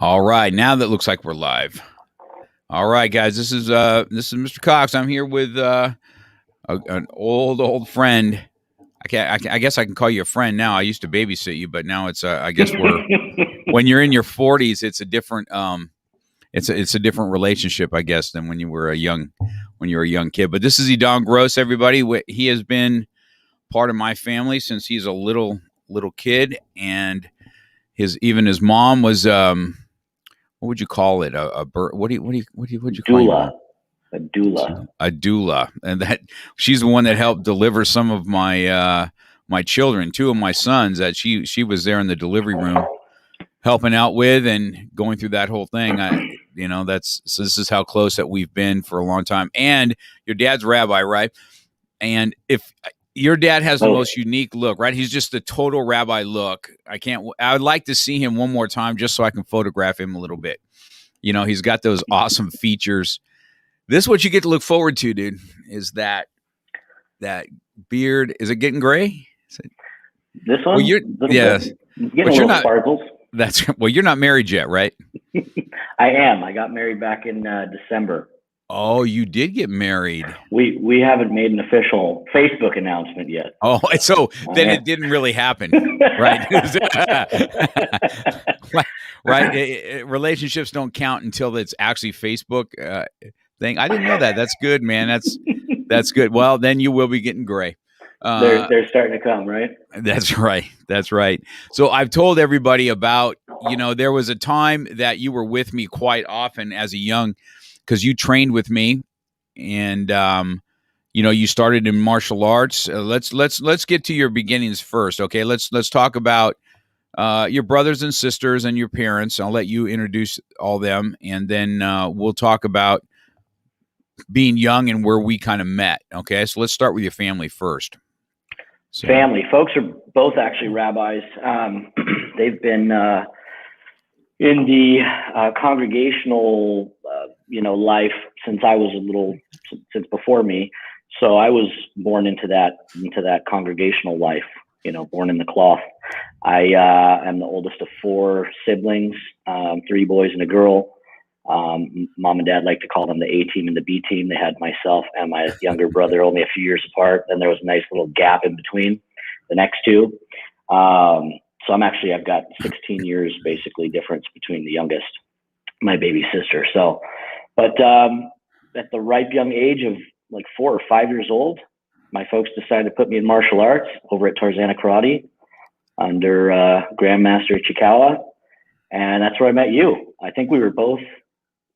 All right, now that looks like we're live. All right, guys, this is Mr. Cox. I'm here with an old friend. I guess I can call you a friend now. I used to babysit you, but now it's I guess when you're in your 40s, it's a different it's a different relationship, I guess, than when you were a young kid. But this is Edan Gross, everybody. He has been part of my family since he's a little kid, and his mom was what would you call it? What do you call it? A doula, and that she's the one that helped deliver some of my my children, two of my sons. That she was there in the delivery room helping out with and going through that whole thing. So this is how close that we've been for a long time. And your dad's rabbi, right? And if your dad has the most unique look, right? He's just the total rabbi look. I would like to see him one more time just so I can photograph him a little bit. You know, he's got those awesome features. This is what you get to look forward to, dude, is that beard. Is it getting gray? This one? Well, yes. Getting a little sparkles. You're not married yet, right? I am. I got married back in December. Oh, you did get married. We haven't made an official Facebook announcement yet. Oh, so then it didn't really happen, right? Right. Relationships don't count until it's actually Facebook thing. I didn't know that. That's good, man. That's good. Well, then you will be getting gray. They're starting to come, right? That's right. So I've told everybody about, there was a time that you were with me quite often as a young, because you trained with me, and you started in martial arts. Let's get to your beginnings first, okay? Let's talk about your brothers and sisters and your parents. I'll let you introduce all them, and then we'll talk about being young and where we kind of met. Okay, so let's start with your family first. So. Family folks are both actually rabbis. They've been in the congregational life since I was since before me. So I was born into that congregational life, born in the cloth. I am the oldest of four siblings, 3 boys and a girl. Mom and dad like to call them the A team and the B team. They had myself and my younger brother only a few years apart. Then there was a nice little gap in between the next two. So I've got 16 years basically difference between the youngest, my baby sister. So, but at the ripe young age of like 4 or 5 years old, my folks decided to put me in martial arts over at Tarzana Karate under Grandmaster Ichikawa. And that's where I met you. I think we were both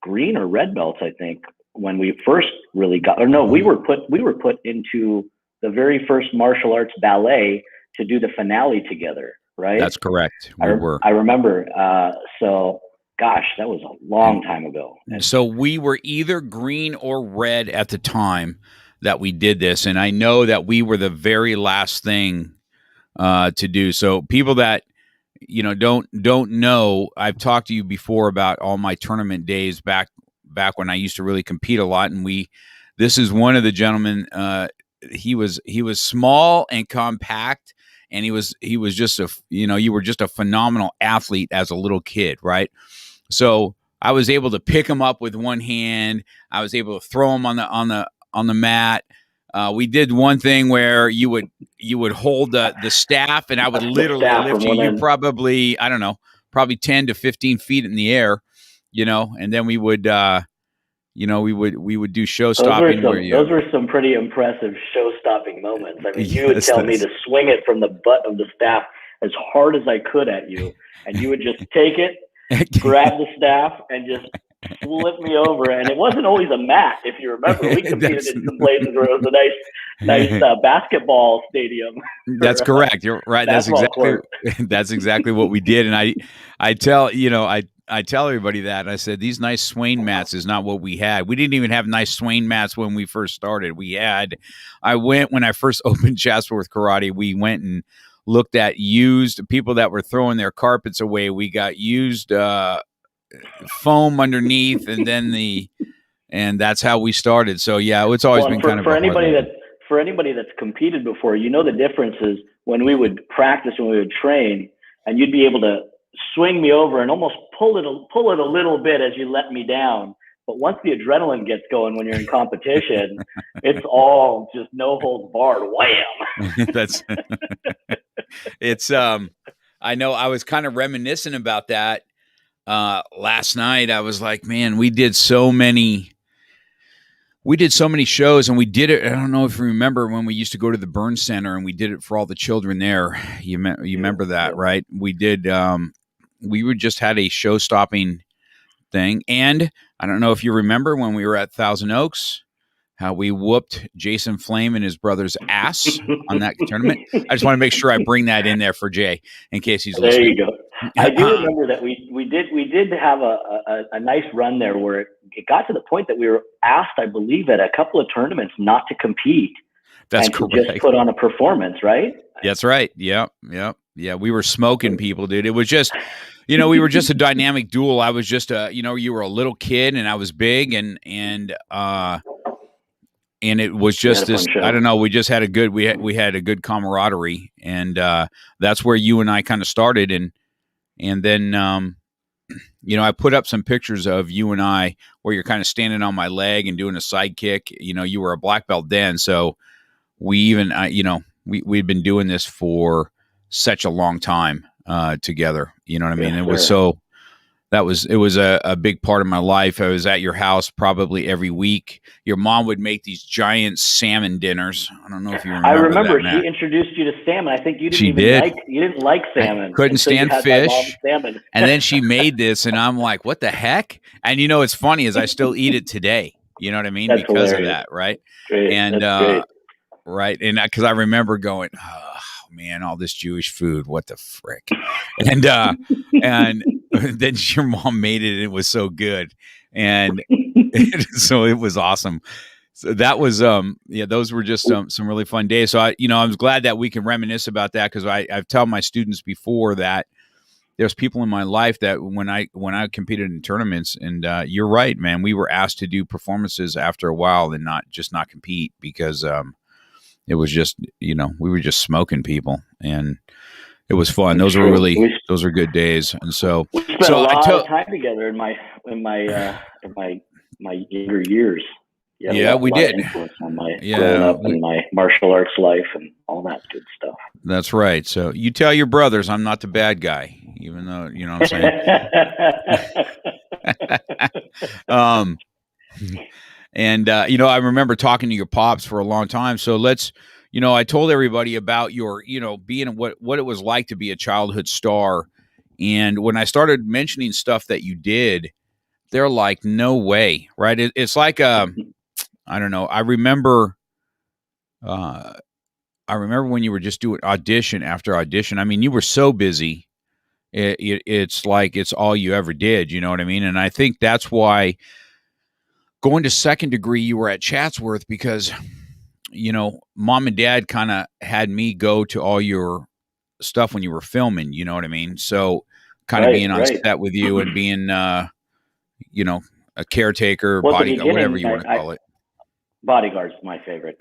green or red belts, I think, when we first really we were put into the very first martial arts ballet to do the finale together, right? That's correct. I remember. So gosh, that was a long time ago. So we were either green or red at the time that we did this. And I know that we were the very last thing to do. So people that, don't know, I've talked to you before about all my tournament days back when I used to really compete a lot. And this is one of the gentlemen, he was small and compact, and he was just you were just a phenomenal athlete as a little kid, right? So I was able to pick him up with one hand. I was able to throw him on the mat. We did one thing where you would hold the staff, and I would literally lift you. You're probably, I don't know, probably 10 to 15 feet in the air, and then we would we would do show stopping. Those were some pretty impressive show stopping moments. I mean, you would tell me to swing it from the butt of the staff as hard as I could at you, and you would just take it, grab the staff, and just flip me over. And it wasn't always a mat, if you remember. We competed in some places where it was a nice basketball stadium. That's correct. You're right. That's exactly what we did. And I tell everybody that. I said, these nice Swain mats is not what we had. We didn't even have nice Swain mats when we first started. When I first opened Chatsworth Karate, we went and looked at used people that were throwing their carpets away. We got used foam underneath, and that's how we started. So yeah, it's always been kind of for anybody that's competed before. The difference is when we would practice, when we would train, and you'd be able to swing me over and almost pull it a little bit as you let me down. But once the adrenaline gets going when you're in competition, it's all just no holds barred. Wham! That's it's I know I was kind of reminiscent about that last night. I was like, man, we did so many shows, and we did it. I don't know if you remember when we used to go to the Burn Center and we did it for all the children there. You remember that, right? We did. We would just had a show-stopping thing, and I don't know if you remember when we were at Thousand Oaks, how we whooped Jason Flame and his brother's ass on that tournament. I just want to make sure I bring that in there for Jay in case he's listening. There you go. I do remember that we did have a nice run there where it got to the point that we were asked, I believe, at a couple of tournaments not to compete. That's and correct. To just put on a performance, right? That's right. Yeah. We were smoking people, dude. It was just, we were just a dynamic duel. I was just you were a little kid and I was big, and it was just this. I don't know. We just had we had a good camaraderie, and that's where you and I kind of started, and then I put up some pictures of you and I where you're kind of standing on my leg and doing a side kick. You were a black belt then, so we even we'd been doing this for such a long time together. You know what I mean? It was so. It was a big part of my life. I was at your house probably every week. Your mom would make these giant salmon dinners. I don't know if you remember. I remember that, she introduced you to salmon. I think you didn't like salmon. I couldn't stand fish. And then she made this, and I'm like, what the heck? And it's funny is I still eat it today. You know what I mean? That's because hilarious. of that, right? Great. And great. Right. And because I remember going, oh man, all this Jewish food, what the frick? And then your mom made it, and it was so good. And so it was awesome. So that was, those were just some really fun days. So I was glad that we can reminisce about that, because I've told my students before that there's people in my life that when I competed in tournaments, and you're right, man, we were asked to do performances after a while and not compete, because it was just, we were just smoking people, and it was fun. Those are good days. And so we spent a lot of time together in my younger years. Yeah, we did. Influence on my growing up and my martial arts life and all that good stuff. That's right. So you tell your brothers I'm not the bad guy, even though, you know what I'm saying? And I remember talking to your pops for a long time. So let's, I told everybody about your, being what it was like to be a childhood star. And when I started mentioning stuff that you did, they're like, no way, right? It's like, I don't know. I remember when you were just doing audition after audition. I mean, you were so busy. It's like it's all you ever did. You know what I mean? And I think that's why going to second degree, you were at Chatsworth, because, mom and dad kind of had me go to all your stuff when you were filming. You know what I mean? So kind of being on set with you and being, a caretaker, bodyguard, whatever you want to call it. Bodyguard's my favorite.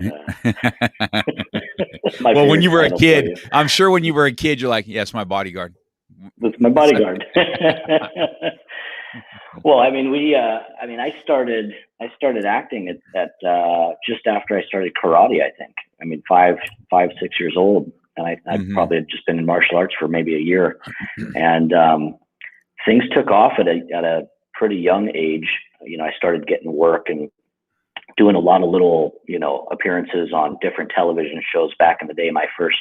Well, when you were a kid, I'm sure when you were a kid, you're like, yes, my bodyguard. That's my bodyguard. Well, I mean, I started acting at just after I started karate, I think. I mean, 5, 6 years old. And I probably had just been in martial arts for maybe a year. And things took off at a pretty young age. I started getting work and doing a lot of little, appearances on different television shows back in the day. My first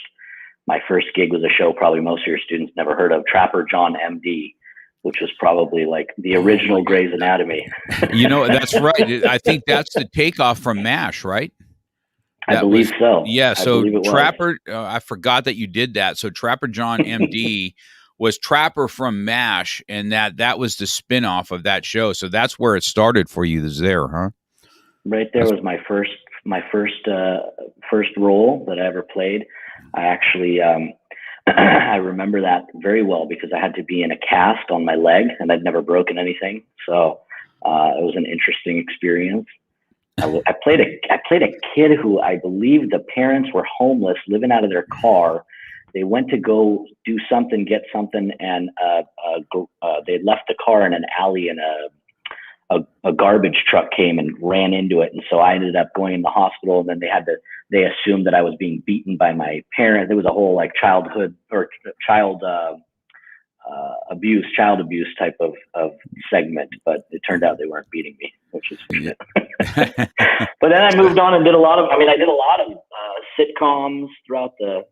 gig was a show probably most of your students never heard of, Trapper John MD, which was probably like the original Grey's Anatomy. That's right. I think that's the takeoff from MASH, right? I believe so. Yeah. So Trapper, I forgot that you did that. So Trapper John MD was Trapper from MASH, and that was the spinoff of that show. So that's where it started for you. There, huh? Right there was my first role that I ever played. I actually I remember that very well because I had to be in a cast on my leg, and I'd never broken anything. So it was an interesting experience. I played a kid who I believe the parents were homeless, living out of their car, They went to go do something, get something, and they left the car in an alley, and a garbage truck came and ran into it. And so I ended up going in the hospital, and then they assumed that I was being beaten by my parents. There was a whole like child abuse type of segment, but it turned out they weren't beating me, which is but then I moved on and did a lot of sitcoms throughout the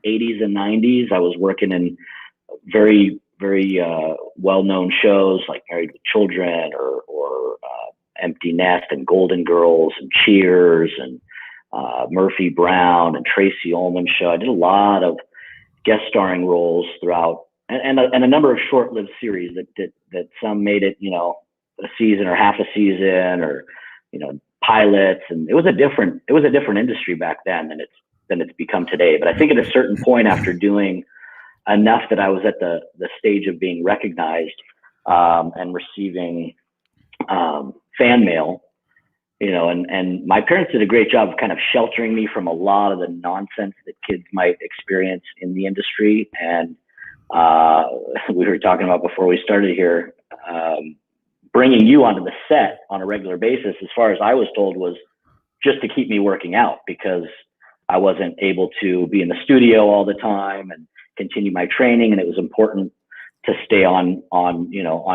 80s and 90s. I was working in very, very well-known shows like Married with Children or Empty Nest and Golden Girls and Cheers and Murphy Brown and Tracy Ullman Show. I did a lot of guest starring roles throughout, and a number of short-lived series that some made it, a season or half a season, or pilots. And it was a different industry back then than it's become today. But I think at a certain point, after doing enough, that I was at the stage of being recognized and receiving fan mail, and my parents did a great job of kind of sheltering me from a lot of the nonsense that kids might experience in the industry. And we were talking about before we started here, bringing you onto the set on a regular basis, as far as I was told, was just to keep me working out, because I wasn't able to be in the studio all the time and continue my training. And it was important to stay on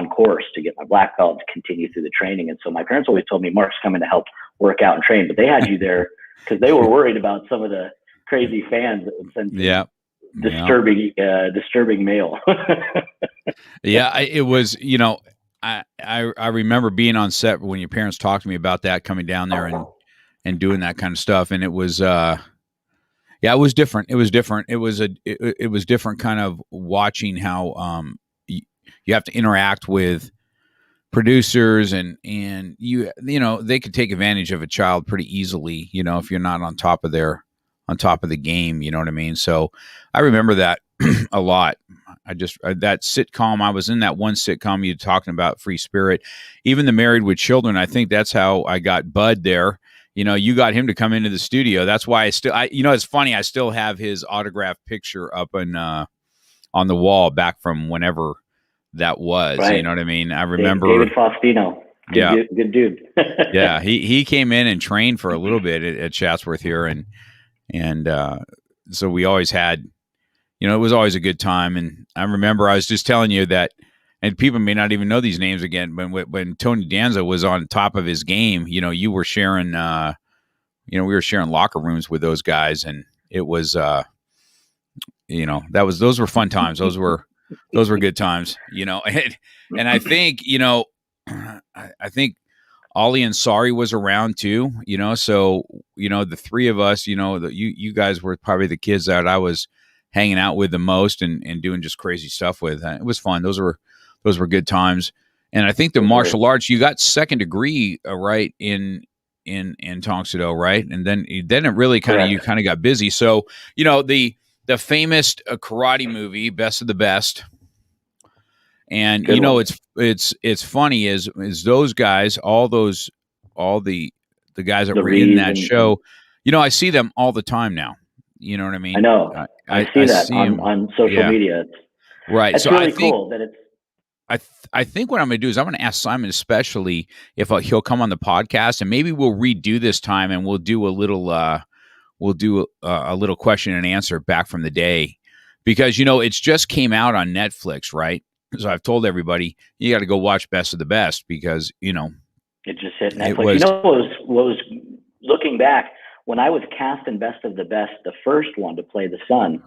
course to get my black belt, to continue through the training. And so my parents always told me, Mark's coming to help work out and train, but they had you there because they were worried about some of the crazy fans that would send disturbing mail. Yeah, it was, I remember being on set when your parents talked to me about that, coming down there and doing that kind of stuff. And it was, it was different. It was different. It was different kind of watching how, you have to interact with producers and they could take advantage of a child pretty easily, if you're not on top of the game, you know what I mean? So I remember that a lot. That sitcom, I was in that one sitcom you're talking about, Free Spirit, even the Married with Children. I think that's how I got Bud there. You got him to come into the studio. That's why it's funny. I still have his autographed picture up on the wall back from whenever that was, right. You know what I mean? I remember David Faustino. Good dude. Yeah. He came in and trained for a little bit at Chatsworth here. And so we always had, it was always a good time. And I remember I was just telling you that, and people may not even know these names again, but when Tony Danza was on top of his game, you were sharing, we were sharing locker rooms with those guys, and it was, those were fun times. Those were good times, and I think, I think Ollie Ansari was around too, so, the three of us, you guys were probably the kids that I was hanging out with the most and doing just crazy stuff with. It was fun. Those were good times. And I think the martial arts, you got second degree, right, in Tongsudo, right? And then it really you kind of got busy. So, the famous karate movie, Best of the Best. And, good one. it's funny is those guys, all the guys that were in that show, I see them all the time now. You know what I mean? I know. I see that on social media. Right. It's so really I think, cool that it's. I think what I'm going to do is I'm going to ask Simon, especially if he'll come on the podcast, and maybe we'll redo this time and we'll do a little question and answer back from the day, because it's just came out on Netflix, right? So I've told everybody you got to go watch Best of the Best because it just hit Netflix. What was looking back when I was cast in Best of the Best, the first one to play the son.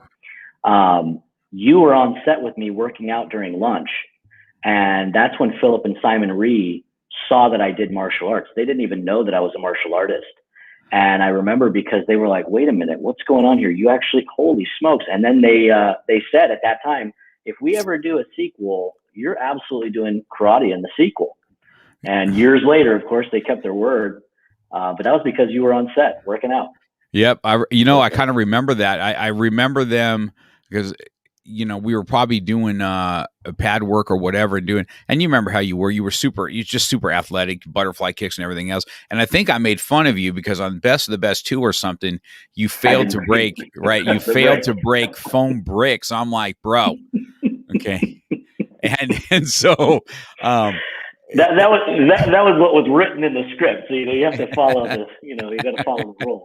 You were on set with me working out during lunch. And that's when Philip and Simon Rhee saw that I did martial arts. They didn't even know that I was a martial artist. And I remember because they were like, wait a minute, what's going on here? You actually, holy smokes. And then they said at that time, if we ever do a sequel, you're absolutely doing karate in the sequel. And years later, of course, they kept their word. But that was because you were on set working out. Yep. I kind of remember that. I remember them because, we were probably doing pad work or whatever, and you remember how you were just super athletic, butterfly kicks and everything else. And I think I made fun of you because on Best of the Best 2 or something, you failed to break, right? You failed to break foam bricks. I'm like, bro, okay. And so, that was what was written in the script. So, you have to follow you got to follow the rules.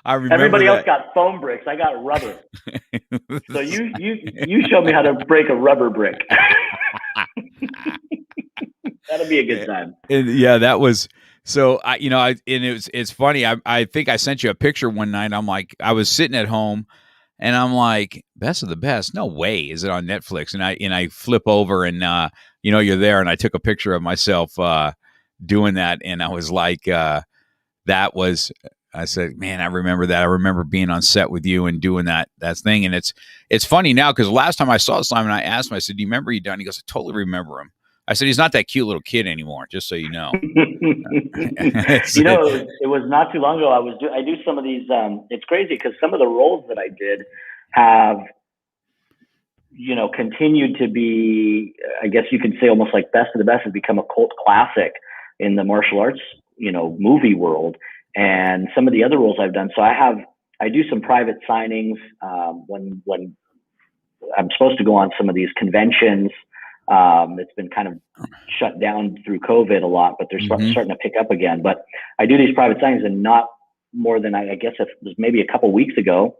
I remember everybody else got foam bricks. I got rubber. So you show me how to break a rubber brick. That'll be a good time. And yeah, that was so. It's funny. I think I sent you a picture one night. I'm like, I was sitting at home, and I'm like, Best of the Best. No way is it on Netflix? And I flip over, and you're there, and I took a picture of myself doing that, and I was like, that was. I said, man, I remember that. I remember being on set with you and doing that thing. And it's funny now because last time I saw Simon, I asked him, I said, do you remember Edan? He goes, I totally remember him. I said, he's not that cute little kid anymore, just so you know. It was not too long ago. I do some of these. It's crazy because some of the roles that I did have, continued to be, I guess you could say almost like Best of the Best has become a cult classic in the martial arts, movie world. And some of the other roles I've done. So I do some private signings when I'm supposed to go on some of these conventions. It's been kind of shut down through COVID a lot, but they're starting to pick up again. But I do these private signings, and not more than I guess it was maybe a couple weeks ago,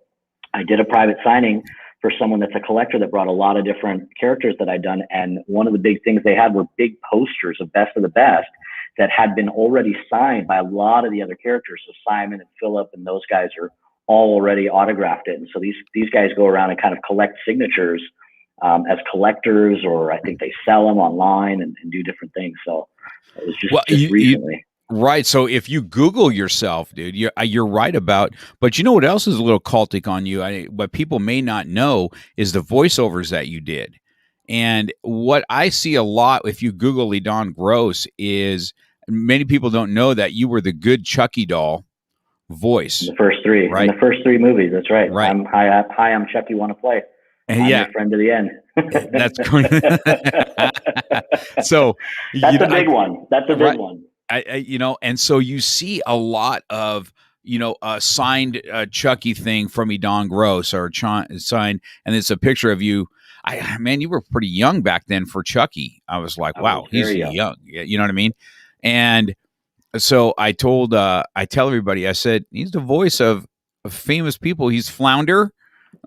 I did a private signing for someone that's a collector that brought a lot of different characters that I'd done. And one of the big things they had were big posters of Best of the Best that had been already signed by a lot of the other characters. So Simon and Philip and those guys are all already autographed it. And so these guys go around and kind of collect signatures as collectors, or I think they sell them online and do different things. So it was just recently. Right. So if you Google yourself, dude, you're right about, but you know what else is a little cultic on you? What people may not know is the voiceovers that you did. And what I see a lot, if you Google Edan Gross, is many people don't know that you were the good Chucky doll voice. In the first three, right? In the first 3 movies. That's right. Right. I'm Chucky, want to play. I'm your friend to the end. That's cool. So that's a big one. That's a big one. And so you see a lot of, a signed Chucky thing from Edan Gross or signed, and it's a picture of you. Man, you were pretty young back then for Chucky. I was like, wow, he's young. You know what I mean? And so I tell everybody, I said, he's the voice of famous people. He's Flounder.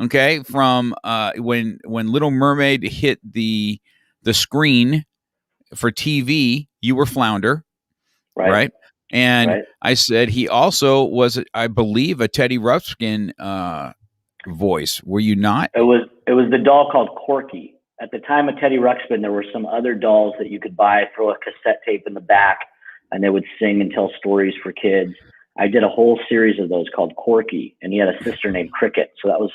Okay. From when Little Mermaid hit the screen for TV, you were Flounder. Right. And I said, he also was, I believe, a Teddy Ruxpin voice. Were you not? It was the doll called Corky. At the time of Teddy Ruxpin, there were some other dolls that you could buy, throw a cassette tape in the back, and they would sing and tell stories for kids. I did a whole series of those called Corky, and he had a sister named Cricket. So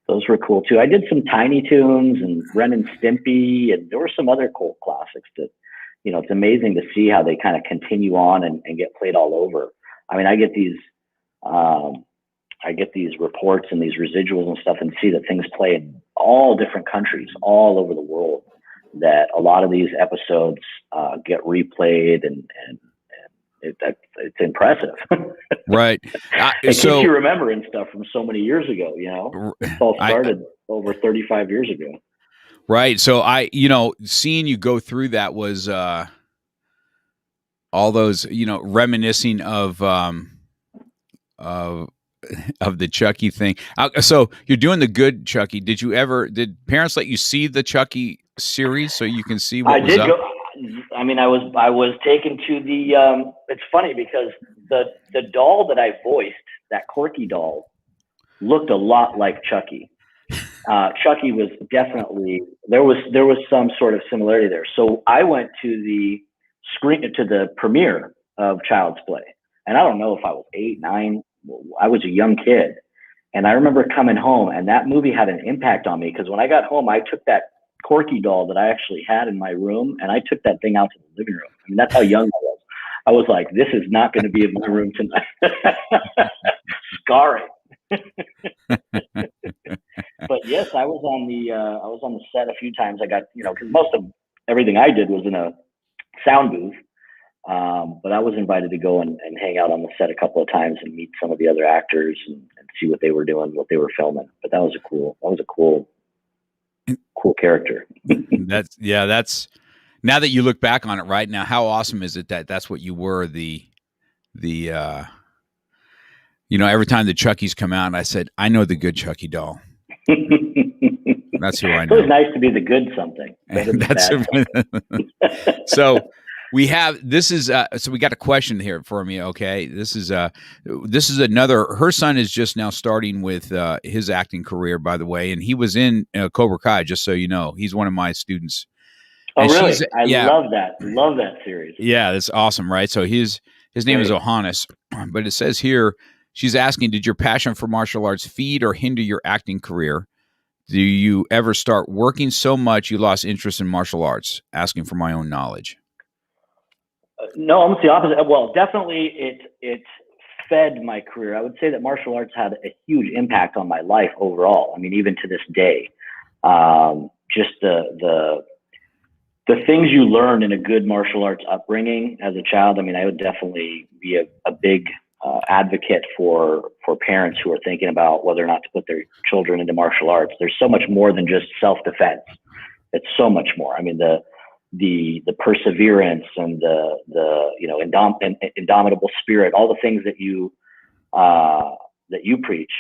those were cool too. I did some Tiny Toons and Ren and Stimpy, and there were some other cult classics that, it's amazing to see how they kind of continue on and get played all over. I mean, I get these reports and these residuals and stuff, and see that things play in all different countries, all over the world, that a lot of these episodes get replayed, and it's impressive. Right. It keeps you remembering stuff from so many years ago, It all started over 35 years ago. Right. So seeing you go through that was all those, reminiscing of the Chucky thing. So you're doing the good Chucky. Did parents let you see the Chucky series so you can see what was up? I was taken to the, it's funny because the doll that I voiced, that Corky doll, looked a lot like Chucky. Chucky was definitely, there was some sort of similarity there. So I went to the premiere of Child's Play, and I don't know if I was 8, 9, I was a young kid. And I remember coming home, and that movie had an impact on me, because when I got home, I took that Corky doll that I actually had in my room, and I took that thing out to the living room. I mean, that's how young I was. I was like, this is not going to be in my room tonight. Scarring. But Yes, I was on the set a few times. I got, because most of everything I did was in a sound booth. But I was invited to go and hang out on the set a couple of times and meet some of the other actors and see what they were doing, what they were filming. But that was a cool character. That's now that you look back on it right now, how awesome is it that that's what you were, every time the Chuckies come out, I said, I know the good Chucky doll. That's who I know. It was nice to be the good something. So we have, so we got a question here for me. Okay. This is another, her son is just now starting with his acting career, by the way. And he was in Cobra Kai, just so you know. He's one of my students. Oh, and really? I love that. Love that series. Yeah, that's awesome, right? So his name is Ohanis, but it says here, she's asking, did your passion for martial arts feed or hinder your acting career? Do you ever start working so much you lost interest in martial arts? Asking for my own knowledge. No, almost the opposite. Well, definitely it fed my career. I would say that martial arts had a huge impact on my life overall. I mean, even to this day, just the things you learn in a good martial arts upbringing as a child. I mean, I would definitely be a big advocate for parents who are thinking about whether or not to put their children into martial arts. There's so much more than just self-defense. It's so much more. I mean, the perseverance and the indomitable spirit, all the things that you preach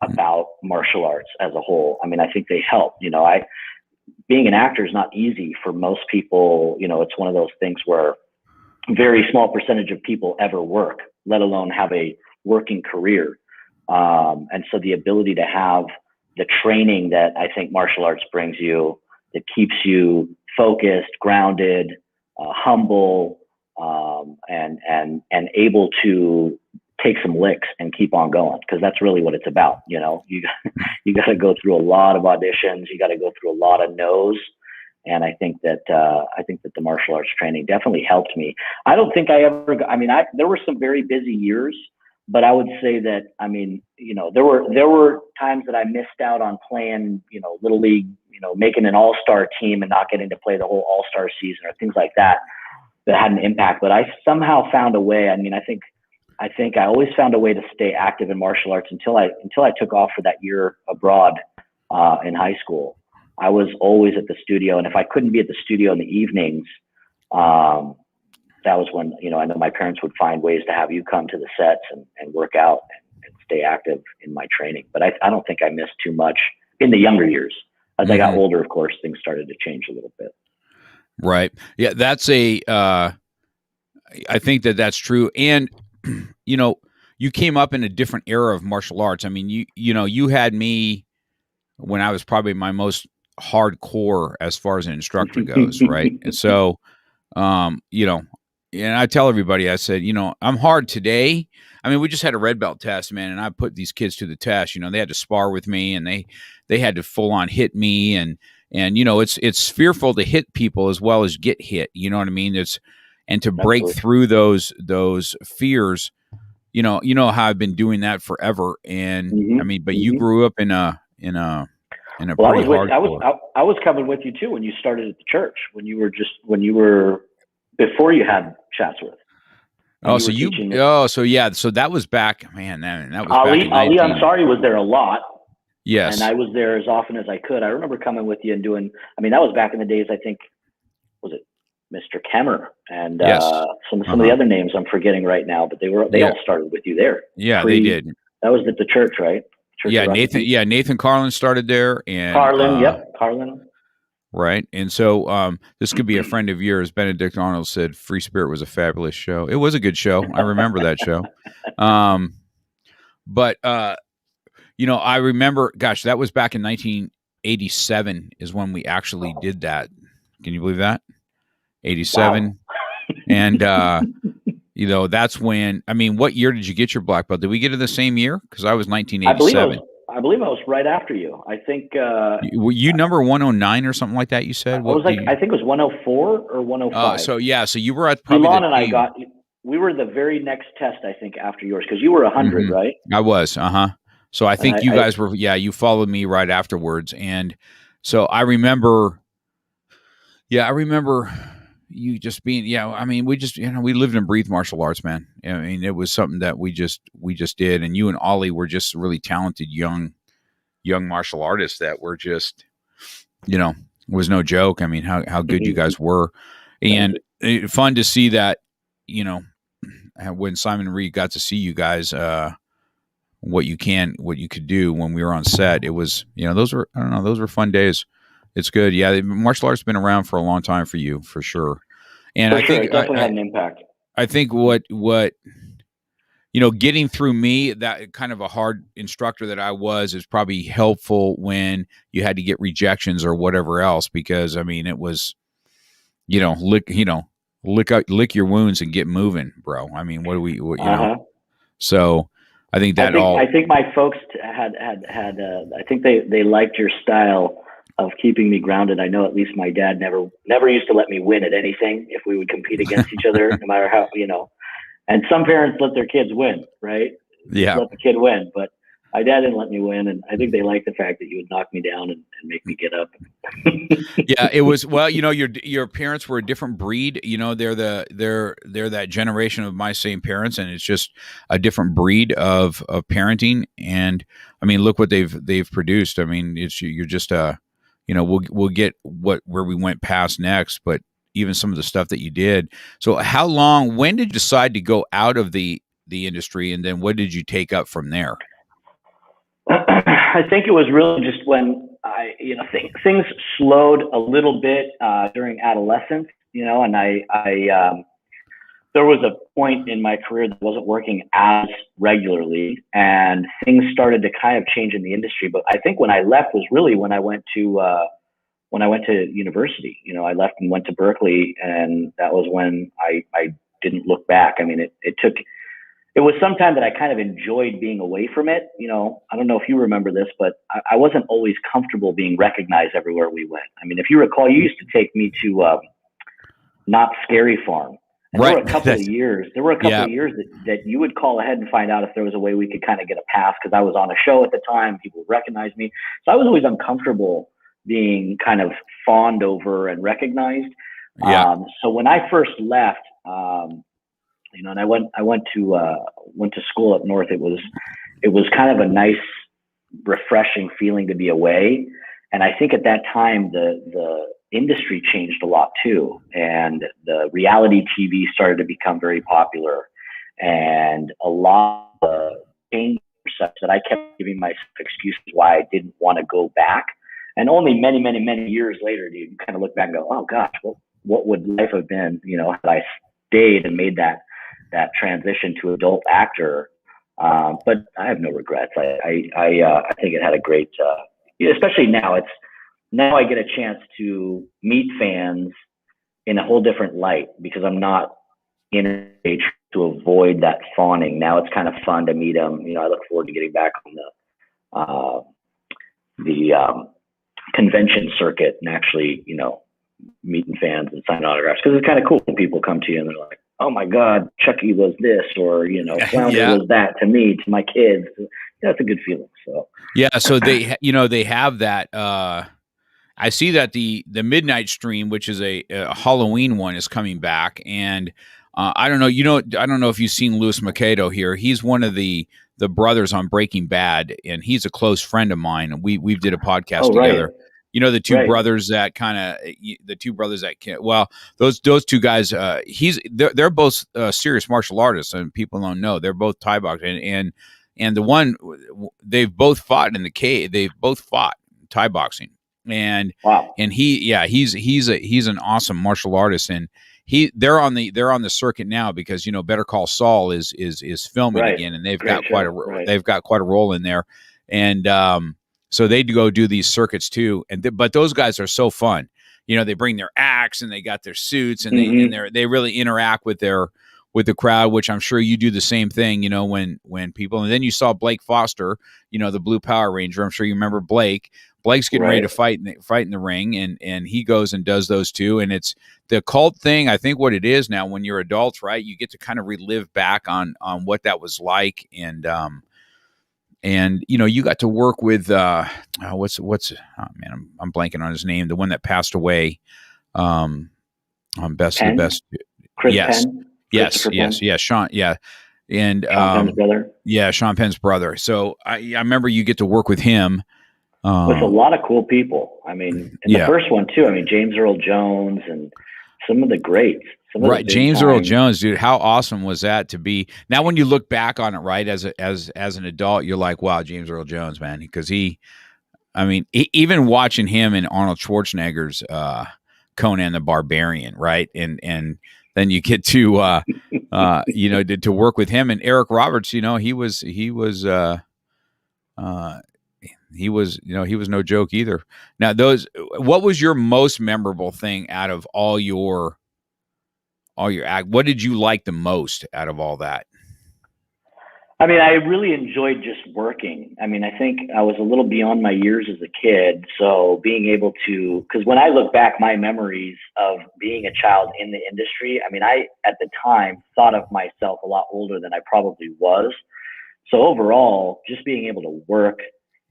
about martial arts as a whole. I mean, I think they help. Being an actor is not easy for most people. It's one of those things where very small percentage of people ever work, let alone have a working career. And so the ability to have the training that I think martial arts brings you, that keeps you focused, grounded, humble, and able to take some licks and keep on going, because that's really what it's about. You got to go through a lot of auditions, you got to go through a lot of no's. And I think that the martial arts training definitely helped me. I don't think there were some very busy years, but I would say that, there were times that I missed out on playing, Little League, making an all-star team and not getting to play the whole all-star season or things like that had an impact. But I somehow found a way. I think I always found a way to stay active in martial arts until I took off for that year abroad in high school. I was always at the studio, and if I couldn't be at the studio in the evenings, that was when, I know my parents would find ways to have you come to the sets and work out and stay active in my training. But I don't think I missed too much in the younger years. As I got older, of course, things started to change a little bit. Right. Yeah, that's I think that's true. And, you came up in a different era of martial arts. I mean, you had me when I was probably my most hardcore as far as an instructor goes, right? And so, and I tell everybody, I said, I'm hard today. I mean, we just had a red belt test, man, and I put these kids to the test. They had to spar with me, and they had to full on hit me, and it's fearful to hit people as well as get hit. You know what I mean? And to break through those fears. You know how I've been doing that forever, and but you grew up in a pretty hardcore. I was coming with you too when you started at the church, when you were before you had Chatsworth. So that was back, man. That was Ali Ansari was there a lot. Yes, and I was there as often as I could. I remember coming with you and doing. That was back in the days. I think, was it Mr. Kemmer and some of the other names I'm forgetting right now, but they all started with you there. Yeah, they did. That was at the church, right? Nathan Carlin started there, and Carlin. Right, and so this could be a friend of yours. Benedict Arnold said Free Spirit was a fabulous show. It was a good show. I remember that show. But I remember, gosh, that was back in 1987 is when we actually did that. Can you believe that? 87. Wow. And, that's when, what year did you get your black belt? Did we get it the same year? Because I was 1987. I believe I was right after you. I think. Were you number 109 or something like that, you said? I think it was 104 or 105. So you were at probably Elon and I we were the very next test, I think, after yours, because you were 100, right? I was, So I And think you guys were, you followed me right afterwards. And so I remember you just being, I mean, we just, we lived and breathed martial arts, man. I mean, it was something that we just did. And you and Ollie were just really talented young martial artists that were just, was no joke. I mean, how good you guys were. And fun to see that, when Simon Reed got to see you guys, what you could do when we were on set. It was, those were fun days. It's good. Yeah. Martial arts has been around for a long time for you, for sure. And for sure, it definitely had an impact. I think what, getting through me, that kind of a hard instructor that I was, is probably helpful when you had to get rejections or whatever else, because I mean, it was, lick your wounds and get moving, bro. I mean, so I think that I think my folks had I think they liked your style of keeping me grounded. I know at least my dad never used to let me win at anything if we would compete against each other, no matter how, and some parents let their kids win, right? Yeah. Let the kid win, but my dad didn't let me win. And I think they liked the fact that you would knock me down and make me get up. Yeah, it was, well, your parents were a different breed. They're that generation of my same parents, and it's just a different breed of parenting. And I mean, look what they've produced. I mean, you're just we'll get where we went past next, but even some of the stuff that you did. So when did you decide to go out of the industry, and then what did you take up from there? I think it was really just when things slowed a little bit during adolescence, and there was a point in my career that wasn't working as regularly, and things started to kind of change in the industry. But I think when I left was really when I went to university. I left and went to Berkeley, and that was when I didn't look back. I mean, it was some time that I kind of enjoyed being away from it. I don't know if you remember this, but I wasn't always comfortable being recognized everywhere we went. I mean, if you recall, you used to take me to Not Scary Farm. And right. There were a couple of years that you would call ahead and find out if there was a way we could kind of get a pass, because I was on a show at the time. People would recognize me. So I was always uncomfortable being kind of fawned over and recognized. Yeah. So when I first left, and I went to school up north. It was kind of a nice, refreshing feeling to be away. And I think at that time the industry changed a lot too, and the reality TV started to become very popular, and a lot of the change that I kept giving myself excuses why I didn't want to go back. And only many, many, many years later do you kind of look back and go, oh gosh, what would life have been, had I stayed and made that transition to adult actor. But I have no regrets. I think it had a great, especially now now I get a chance to meet fans in a whole different light, because I'm not in a stage to avoid that fawning. Now it's kind of fun to meet them. I look forward to getting back on the convention circuit and actually, meeting fans and signing autographs, because it's kind of cool when people come to you and they're like, oh my God, Chucky was this, or, Flounder was that to me, to my kids. That's a good feeling. So, yeah. So they have that, I see that the Midnight Stream, which is a Halloween one, is coming back. And, I don't know, I don't know if you've seen Louis Macedo here. He's one of the brothers on Breaking Bad, and he's a close friend of mine. We did a podcast together. Right. The two brothers that those two guys, they're both serious martial artists, and people don't know they're both Thai boxers, and the one, they've both fought in the cage. They've both fought Thai boxing, and wow. And he's an awesome martial artist, and they're on the circuit now, because Better Call Saul is filming again, and they've got quite a role in there, and so they go do these circuits too, but those guys are so fun. They bring their axe and they got their suits, and they really interact with the crowd, which I'm sure you do the same thing. When people, and then you saw Blake Foster, the Blue Power Ranger. I'm sure you remember Blake. Blake's getting ready to fight in the ring, and he goes and does those too. And it's the cult thing. I think what it is now, when you're adults, right, you get to kind of relive back on what that was like, and and you got to work with what's oh man, I'm blanking on his name, the one that passed away, on Best of the Penn? Best. Chris Yes, Penn? yes, Christopher yes, Penn? yes, Sean, yeah, and Sean Penn's brother? yeah, Sean Penn's brother. So I remember you get to work with him. With a lot of cool people. I mean, in the Yeah, first one too, I mean, James Earl Jones and some of the greats, some of the right. big James Earl time. Jones, dude, how awesome was that to be? Now, when you look back on it, right, as an adult, you're like, wow, James Earl Jones, man, because even watching him in Arnold Schwarzenegger's Conan the Barbarian, right, and then you get to to work with him and Eric Roberts. He was no joke either. Now, what was your most memorable thing out of all your act? What did you like the most out of all that? I mean, I really enjoyed just working. I mean, I think I was a little beyond my years as a kid. So being able to, because when I look back, my memories of being a child in the industry, I mean, I, at the time, thought of myself a lot older than I probably was. So overall, just being able to work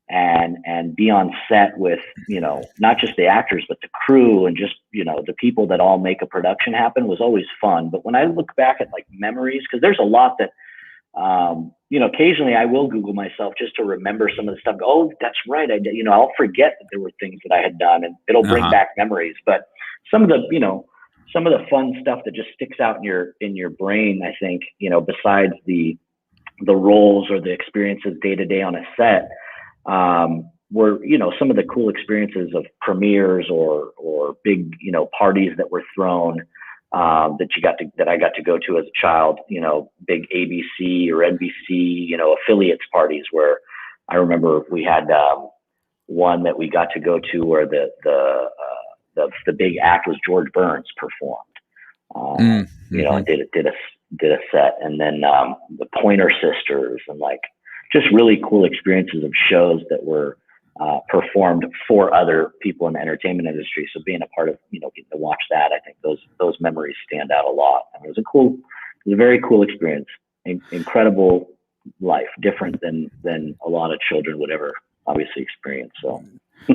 and be on set with, not just the actors, but the crew and just, the people that all make a production happen was always fun. But when I look back at like memories, because there's a lot that, occasionally I will Google myself just to remember some of the stuff. Oh, that's right. I did, I'll forget that there were things that I had done and it'll bring back memories. But some of the fun stuff that just sticks out in your brain, I think, besides the roles or the experiences day to day on a set, were, some of the cool experiences of premieres or big, parties that were thrown, that I got to go to as a child, big ABC or NBC, affiliates parties where I remember we had, one that we got to go to where the big act was George Burns performed, and did a set, and then, the Pointer Sisters and like just really cool experiences of shows that were, performed for other people in the entertainment industry. So being a part of, getting to watch that, I think those memories stand out a lot. I mean, it was a very cool experience, incredible life, different than a lot of children would ever obviously experience. So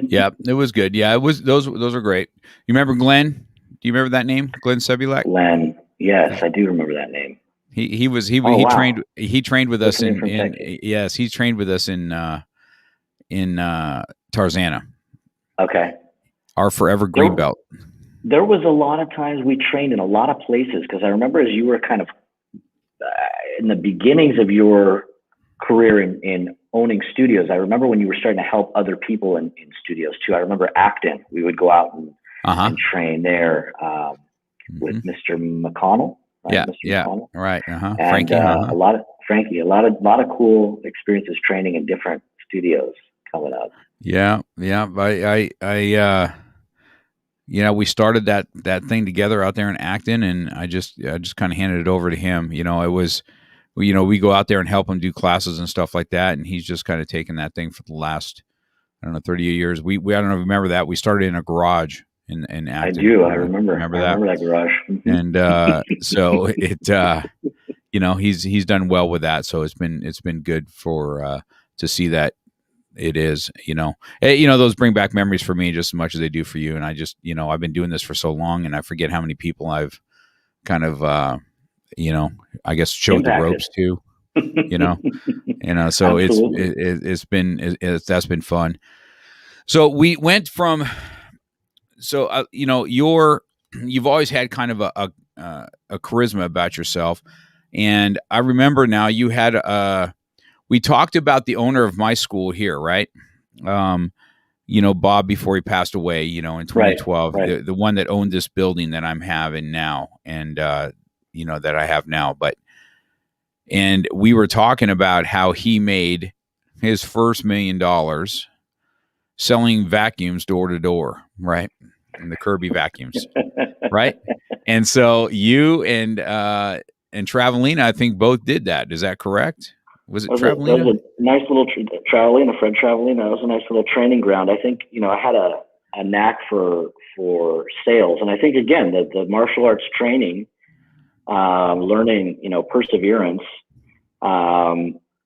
yeah, it was good. Yeah, it was, those are great. You remember Glenn? Do you remember that name? Glenn Sebulak? Glenn. Yes, I do remember that name. He wow. trained with us Listening in yes, he trained with us in Tarzana. Okay. Our forever green belt. There was a lot of times we trained in a lot of places, because I remember as you were kind of in the beginnings of your career in owning studios, I remember when you were starting to help other people in studios too. I remember Acton. We would go out and train there with Mr. McConnell. Right? Yeah, Mr. McConnell. Right. And Frankie. a lot of cool experiences training in different studios coming up. Yeah. We started that thing together out there in Acton, and I just kind of handed it over to him. It was, we go out there and help him do classes and stuff like that, and he's just kind of taken that thing for the last, I don't know, 30 years. We I don't know if you remember that. We started in a garage in Acton. I do. I remember. I remember that garage. And so it, he's done well with that. So it's been good for to see that it is, those bring back memories for me just as much as they do for you. And I just, I've been doing this for so long, and I forget how many people I've kind of, I guess showed the ropes to, so it's been, that's been fun. So we went from, you've always had kind of a charisma about yourself. And I remember now you had, we talked about the owner of my school here, right? Bob, before he passed away, in 2012, right. The one that owned this building that I'm having now, and, that I have now. And we were talking about how he made his first $1 million selling vacuums door to door, right? And the Kirby vacuums, right? And so you and Travelina, I think, both did that. Is that correct? Was it Travelina? That was a nice little Travelina, Fred Travelina. That was a nice little training ground. I think, I had a knack for sales. And I think, again, the martial arts training, learning, perseverance,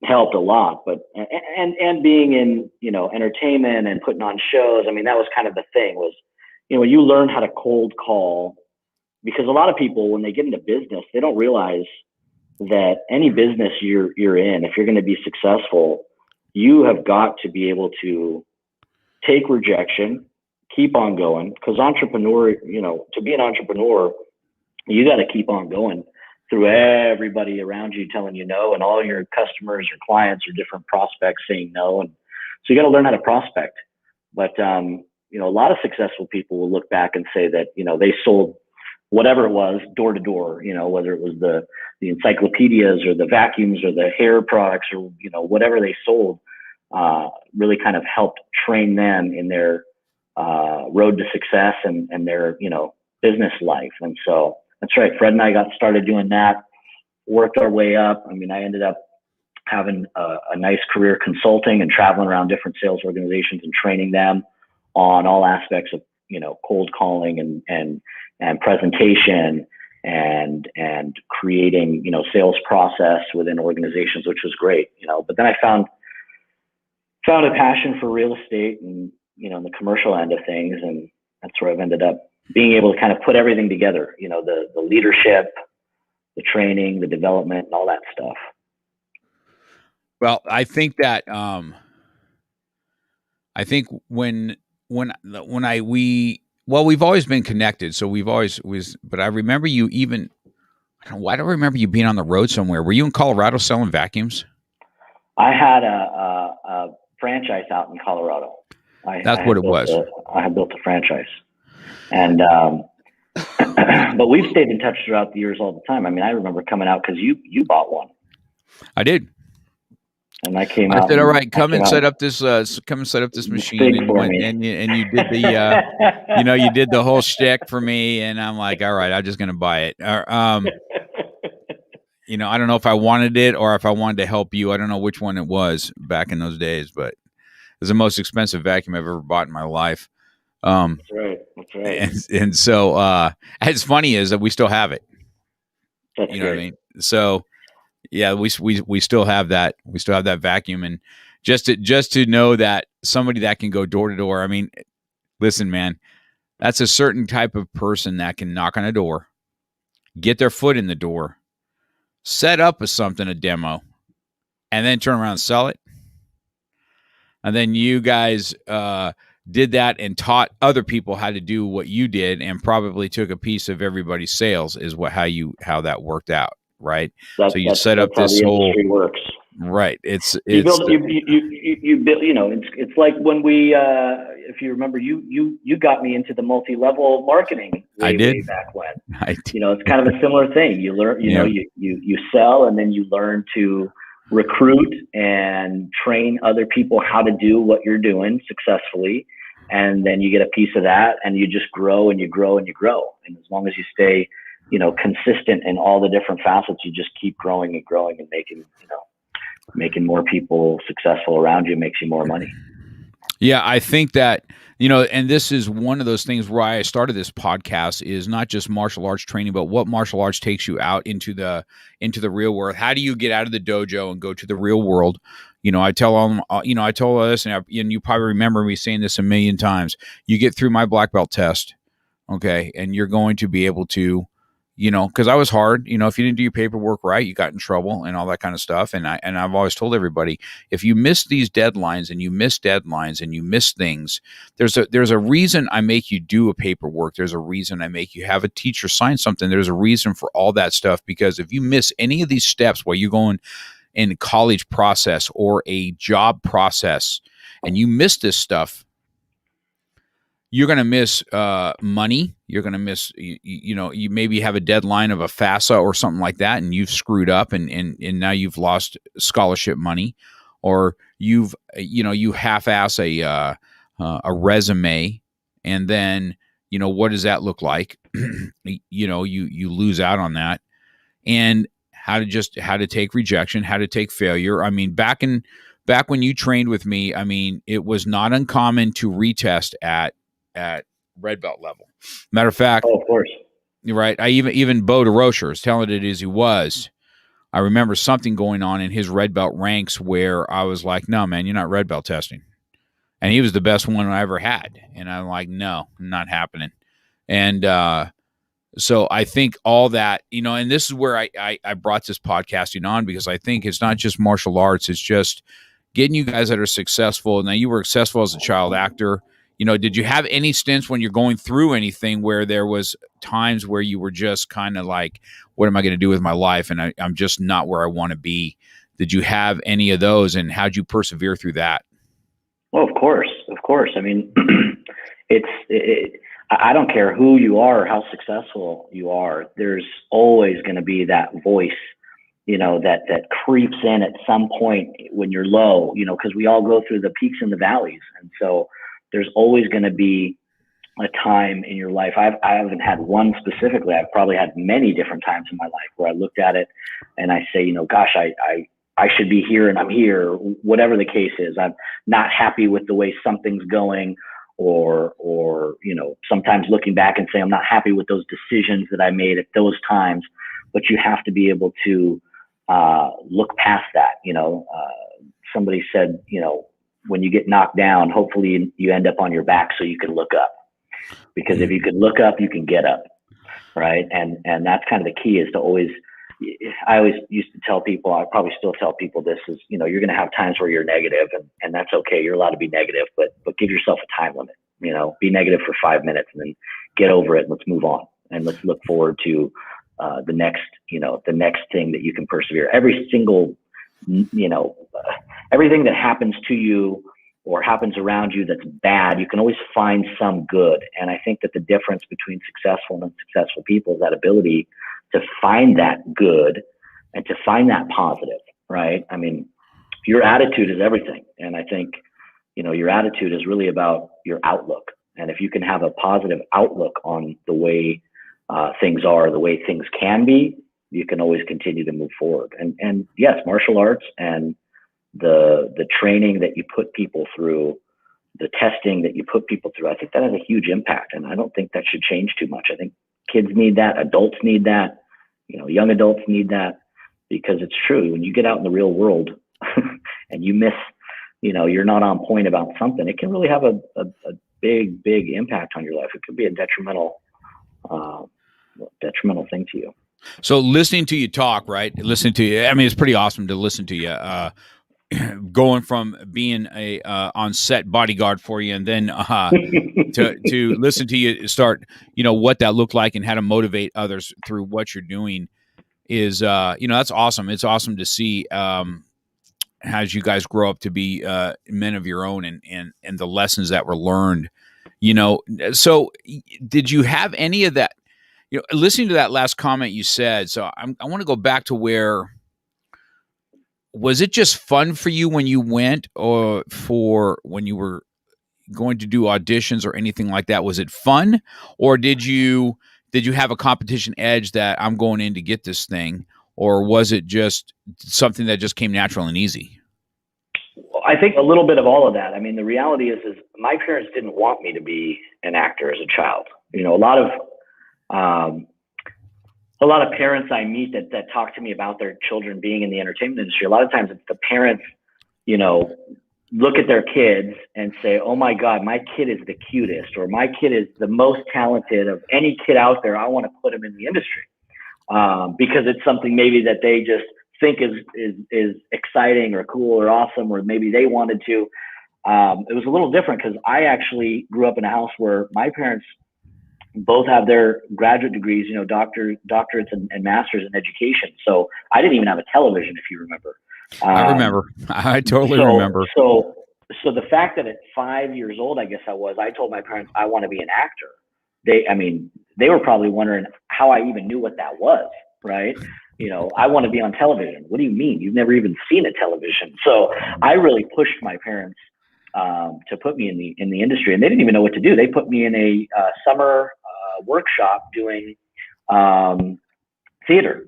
helped a lot. But and being in, you know, entertainment and putting on shows, I mean, that was kind of the thing was, you know, you learn how to cold call, because a lot of people, when they get into business, they don't realize that any business you're in, if you're going to be successful, you have got to be able to take rejection, keep on going. Because entrepreneur, you know, to be an entrepreneur, you got to keep on going through everybody around you telling you no, and all your customers or clients or different prospects saying no. And so you got to learn how to prospect. But, you know, a lot of successful people will look back and say that, you know, they sold whatever it was door to door, you know, whether it was the encyclopedias or the vacuums or the hair products or, you know, whatever they sold, really kind of helped train them in their road to success and their, you know, business life. And so that's right. Fred and I got started doing that, worked our way up. I mean, I ended up having a nice career consulting and traveling around different sales organizations and training them on all aspects of, you know, cold calling and presentation and creating, you know, sales process within organizations, which was great, you know. But then I found a passion for real estate and, you know, the commercial end of things. And that's where I've ended up being able to kind of put everything together, you know, the leadership, the training, the development, and all that stuff. Well, I think that I think we've always been connected, so we've always was. But I remember you even. I don't remember you being on the road somewhere. Were you in Colorado selling vacuums? I had a franchise out in Colorado. That's what it was. I had built a franchise, and but we've stayed in touch throughout the years all the time. I mean, I remember coming out because you bought one. I did. And I came out. I said, "All right, come and set up this machine," and you did the, you know, you did the whole shtick for me, and I'm like, "All right, I'm just gonna buy it." You know, I don't know if I wanted it or if I wanted to help you. I don't know which one it was back in those days, but it was the most expensive vacuum I've ever bought in my life. That's right. That's right. And so, it's funny is that we still have it. That's you know great. what I mean? So. Yeah, we still have that. We still have that vacuum, and just to know that somebody that can go door to door. I mean, listen, man, that's a certain type of person that can knock on a door, get their foot in the door, set up a demo, and then turn around and sell it. And then you guys did that and taught other people how to do what you did, and probably took a piece of everybody's sales. Is how that worked out. Right. So you set up this whole works. Right. It's you build, you know, it's like when we, if you remember, you got me into the multi-level marketing way back when. You know, it's kind of a similar thing. You learn, you know, you sell, and then you learn to recruit and train other people how to do what you're doing successfully. And then you get a piece of that, and you just grow and you grow and you grow. And as long as you stay, you know, consistent in all the different facets, you just keep growing and growing and making more people successful around you makes you more money. Yeah, I think that, you know, and this is one of those things where I started this podcast, is not just martial arts training, but what martial arts takes you out into the real world. How do you get out of the dojo and go to the real world? You know, I tell them, you know, I told us, and you probably remember me saying this a million times. You get through my black belt test, okay, and you're going to be able to, you know, because I was hard. You know, if you didn't do your paperwork right, you got in trouble and all that kind of stuff. And I've always told everybody, if you miss these deadlines and you miss things, there's a reason I make you do a paperwork. There's a reason I make you have a teacher sign something. There's a reason for all that stuff, because if you miss any of these steps while you're going in college process or a job process, and you miss this stuff, you're going to miss money. You're going to miss, you know, you maybe have a deadline of a FAFSA or something like that, and you've screwed up, and now you've lost scholarship money, or you half-ass a resume, and then, you know, what does that look like? You know, you lose out on that, and how to take rejection, how to take failure. I mean, back when you trained with me, I mean, it was not uncommon to retest at red belt level. Matter of fact, of course, you're right. I even Bo DeRocher, as talented as he was, I remember something going on in his red belt ranks where I was like, no, man, you're not red belt testing. And he was the best one I ever had. And I'm like, no, not happening. And so I think all that, and this is where I brought this podcasting on, because I think it's not just martial arts. It's just getting you guys that are successful. Now, you were successful as a child actor. Did you have any stints when you're going through anything where there was times where you were just kind of like, what am I going to do with my life? And I'm just not where I want to be. Did you have any of those, and how'd you persevere through that? Well, of course. I mean, I don't care who you are or how successful you are. There's always going to be that voice, that creeps in at some point when you're low, because we all go through the peaks and the valleys. And so there's always going to be a time in your life. I haven't had one specifically. I've probably had many different times in my life where I looked at it and I say, gosh, I should be here and I'm here, whatever the case is. I'm not happy with the way something's going, or sometimes looking back and say, I'm not happy with those decisions that I made at those times. But you have to be able to look past that. Somebody said, when you get knocked down, hopefully you end up on your back so you can look up, because if you can look up, you can get up. Right. And that's kind of the key, is to always, I always used to tell people, I probably still tell people this, is, you're going to have times where you're negative, and that's okay. You're allowed to be negative, but give yourself a time limit, be negative for 5 minutes and then get over it. And let's move on, and let's look forward to the next thing that you can persevere. Every single, everything that happens to you or happens around you that's bad, you can always find some good. And I think that the difference between successful and unsuccessful people is that ability to find that good and to find that positive, right? I mean, your attitude is everything. And I think, your attitude is really about your outlook. And if you can have a positive outlook on the way things are, the way things can be, you can always continue to move forward. And yes, martial arts and the training that you put people through, the testing that you put people through, I think that has a huge impact. And I don't think that should change too much. I think kids need that, adults need that, young adults need that, because it's true. When you get out in the real world and you miss, you're not on point about something, it can really have a big impact on your life. It could be a detrimental thing to you. So listening to you talk, right? Listening to you, I mean, it's pretty awesome to listen to you. Going from being a on set bodyguard for you, and then to listen to you start, what that looked like and how to motivate others through what you're doing is, that's awesome. It's awesome to see as you guys grow up to be men of your own, and the lessons that were learned. So did you have any of that? Listening to that last comment you said, so I want to go back to where. Was it just fun for you when you went, or for when you were going to do auditions or anything like that? Was it fun, or did you have a competition edge that I'm going in to get this thing, or was it just something that just came natural and easy? Well, I think a little bit of all of that. I mean, the reality is my parents didn't want me to be an actor as a child. A lot of parents I meet that talk to me about their children being in the entertainment industry, a lot of times it's the parents, look at their kids and say, oh my God, my kid is the cutest, or my kid is the most talented of any kid out there. I want to put him in the industry because it's something maybe that they just think is exciting or cool or awesome, or maybe they wanted to. It was a little different because I actually grew up in a house where my parents both have their graduate degrees, doctorates and masters in education. So I didn't even have a television, if you remember. I remember. I totally remember. So the fact that at 5 years old, I guess I told my parents I want to be an actor. They were probably wondering how I even knew what that was, right? I want to be on television. What do you mean? You've never even seen a television. So I really pushed my parents to put me in the industry, and they didn't even know what to do. They put me in a summer workshop doing theater.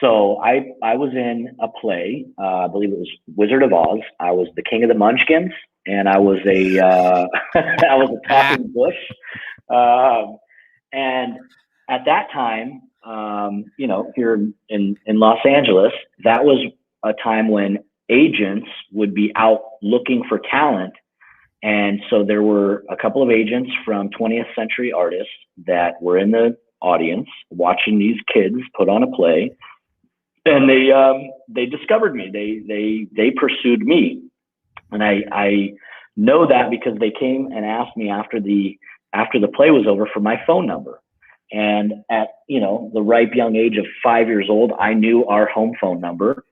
So I was in a play, I believe it was Wizard of Oz. I was the King of the Munchkins, and I was a talking bush. And at that time, here in Los Angeles, that was a time when agents would be out looking for talent. And so there were a couple of agents from 20th century artists that were in the audience watching these kids put on a play. And they discovered me. They pursued me. And I know that because they came and asked me after the play was over for my phone number. And at, the ripe young age of 5 years old, I knew our home phone number,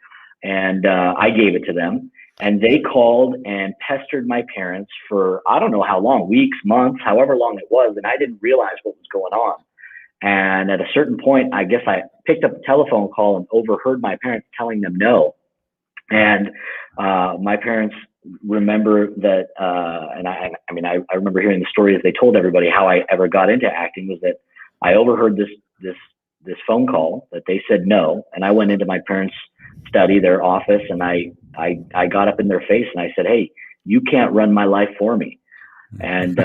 and I gave it to them. And they called and pestered my parents for, I don't know how long, weeks, months, however long it was. And I didn't realize what was going on. And at a certain point, I guess I picked up a telephone call and overheard my parents telling them no. And my parents remember that, and I remember hearing the story as they told everybody how I ever got into acting, was that I overheard this phone call that they said no. And I went into my parents' study, their office, and I got up in their face and I said, "Hey, you can't run my life for me." And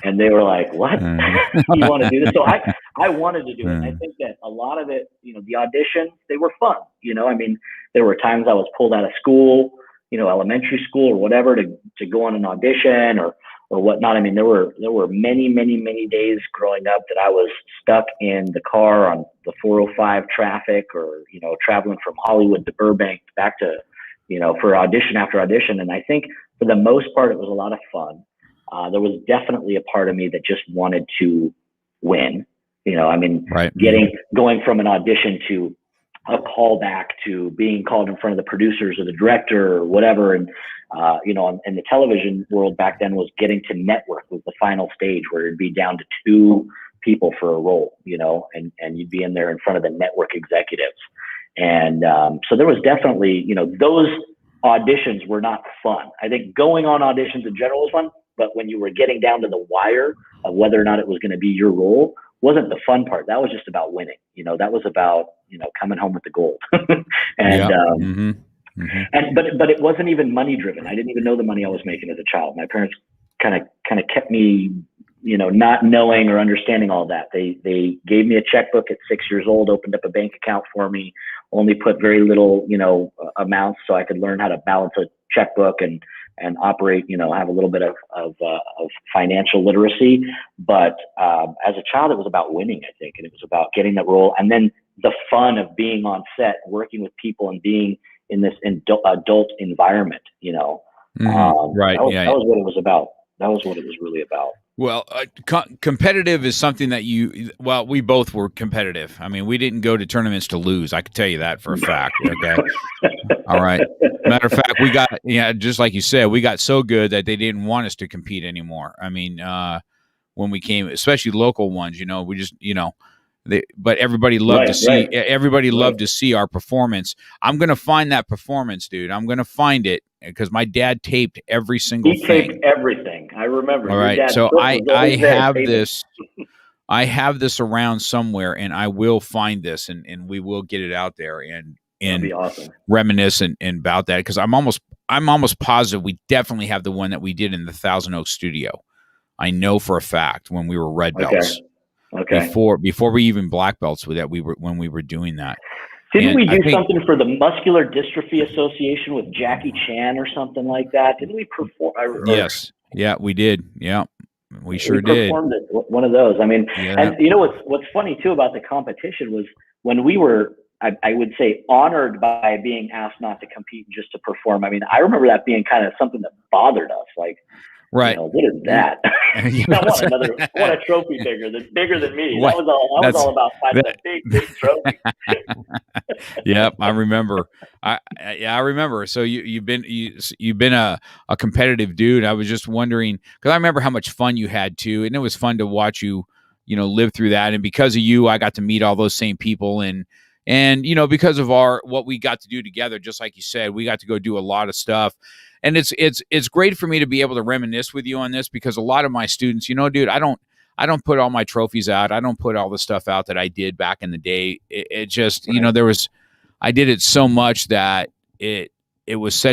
and they were like, "What? You want to do this?" So I wanted to do it. And I think that a lot of it, the auditions, they were fun. There were times I was pulled out of school, elementary school or whatever, to go on an audition or whatnot. I mean, there were many, many, many days growing up that I was stuck in the car on the 405 traffic, or, traveling from Hollywood to Burbank back to, for audition after audition. And I think for the most part, it was a lot of fun. There was definitely a part of me that just wanted to win, right. Going from an audition to a callback to being called in front of the producers or the director or whatever. And, in the television world back then, was getting to network was the final stage, where it'd be down to 2 people for a role, and you'd be in there in front of the network executives. And so there was definitely, those auditions were not fun. I think going on auditions in general was fun, but when you were getting down to the wire of whether or not it was going to be your role, wasn't the fun part. That was just about winning. That was about, coming home with the gold. And, but it wasn't even money driven. I didn't even know the money I was making as a child. My parents kind of kept me, not knowing or understanding all that. They gave me a checkbook at 6 years old, opened up a bank account for me, only put very little, amounts so I could learn how to balance a checkbook and operate, have a little bit of financial literacy. But as a child, it was about winning, I think. And it was about getting that role. And then the fun of being on set, working with people, and being in this adult environment, right. That was what it was about. That was what it was really about. Well, competitive is something that we both were competitive. I mean, we didn't go to tournaments to lose. I can tell you that for a fact. Okay. All right. Matter of fact, we got, just like you said, we got so good that they didn't want us to compete anymore. I mean, when we came, especially local ones, we just, but everybody loved to see, everybody loved to see our performance. I'm going to find that performance, dude. I'm going to find it, because my dad taped every single thing. He taped everything. I remember. All right. So I have this, I have this around somewhere, and I will find this, and we will get it out there and be awesome. Reminisce and about that. Cause I'm almost positive we definitely have the one that we did in the Thousand Oaks studio. I know for a fact when we were red belts. Okay. Before we even black belts with that, when we were doing that. Didn't we do something for the Muscular Dystrophy Association with Jackie Chan or something like that? Didn't we perform? Yes. Yeah, we did. Yeah, we sure did. Performed it, one of those. I mean, and what's funny too about the competition was when we were, I would say, honored by being asked not to compete, just to perform. I mean, I remember that being kind of something that bothered us. Like, right. What is that? I want a trophy bigger than me. That was all about finding that big trophy. Yep, I remember. I remember. So you've been a competitive dude. I was just wondering, because I remember how much fun you had too, and it was fun to watch you, live through that. And because of you, I got to meet all those same people, and because of what we got to do together, just like you said, we got to go do a lot of stuff. And it's great for me to be able to reminisce with you on this, because a lot of my students, dude, I don't put all my trophies out. I don't put all the stuff out that I did back in the day. It just, right. I did it so much that it was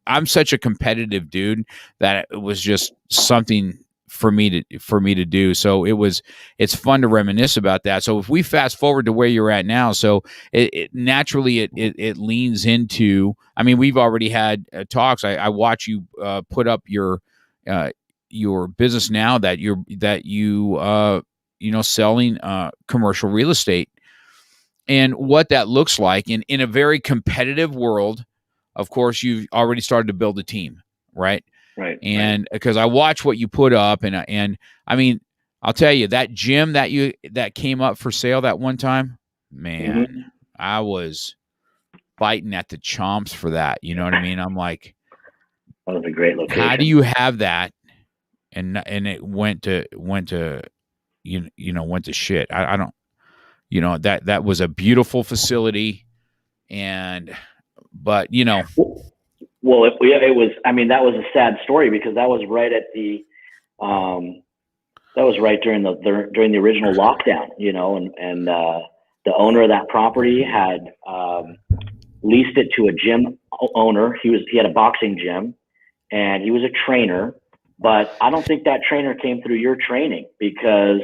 I'm such a competitive dude that it was just something for me to do. So it's fun to reminisce about that. So if we fast forward to where you're at now, so it naturally it leans into, I mean, we've already had talks. I watch you put up your business now that you selling commercial real estate, and what that looks like in a very competitive world. Of course, you've already started to build a team, right? Right. And because I watch what you put up, and I mean, I'll tell you, that gym that came up for sale that one time, man, Mm-hmm. I was biting at the chomps for that. You know what I mean? I'm like, That was a great location. how do you have that? And it went to went to shit. I don't, that was a beautiful facility, but Well, it was. I mean, that was a sad story because that was right at the, that was right during the original lockdown, and the owner of that property had leased it to a gym owner. He had a boxing gym, and he was a trainer. But I don't think that trainer came through your training because,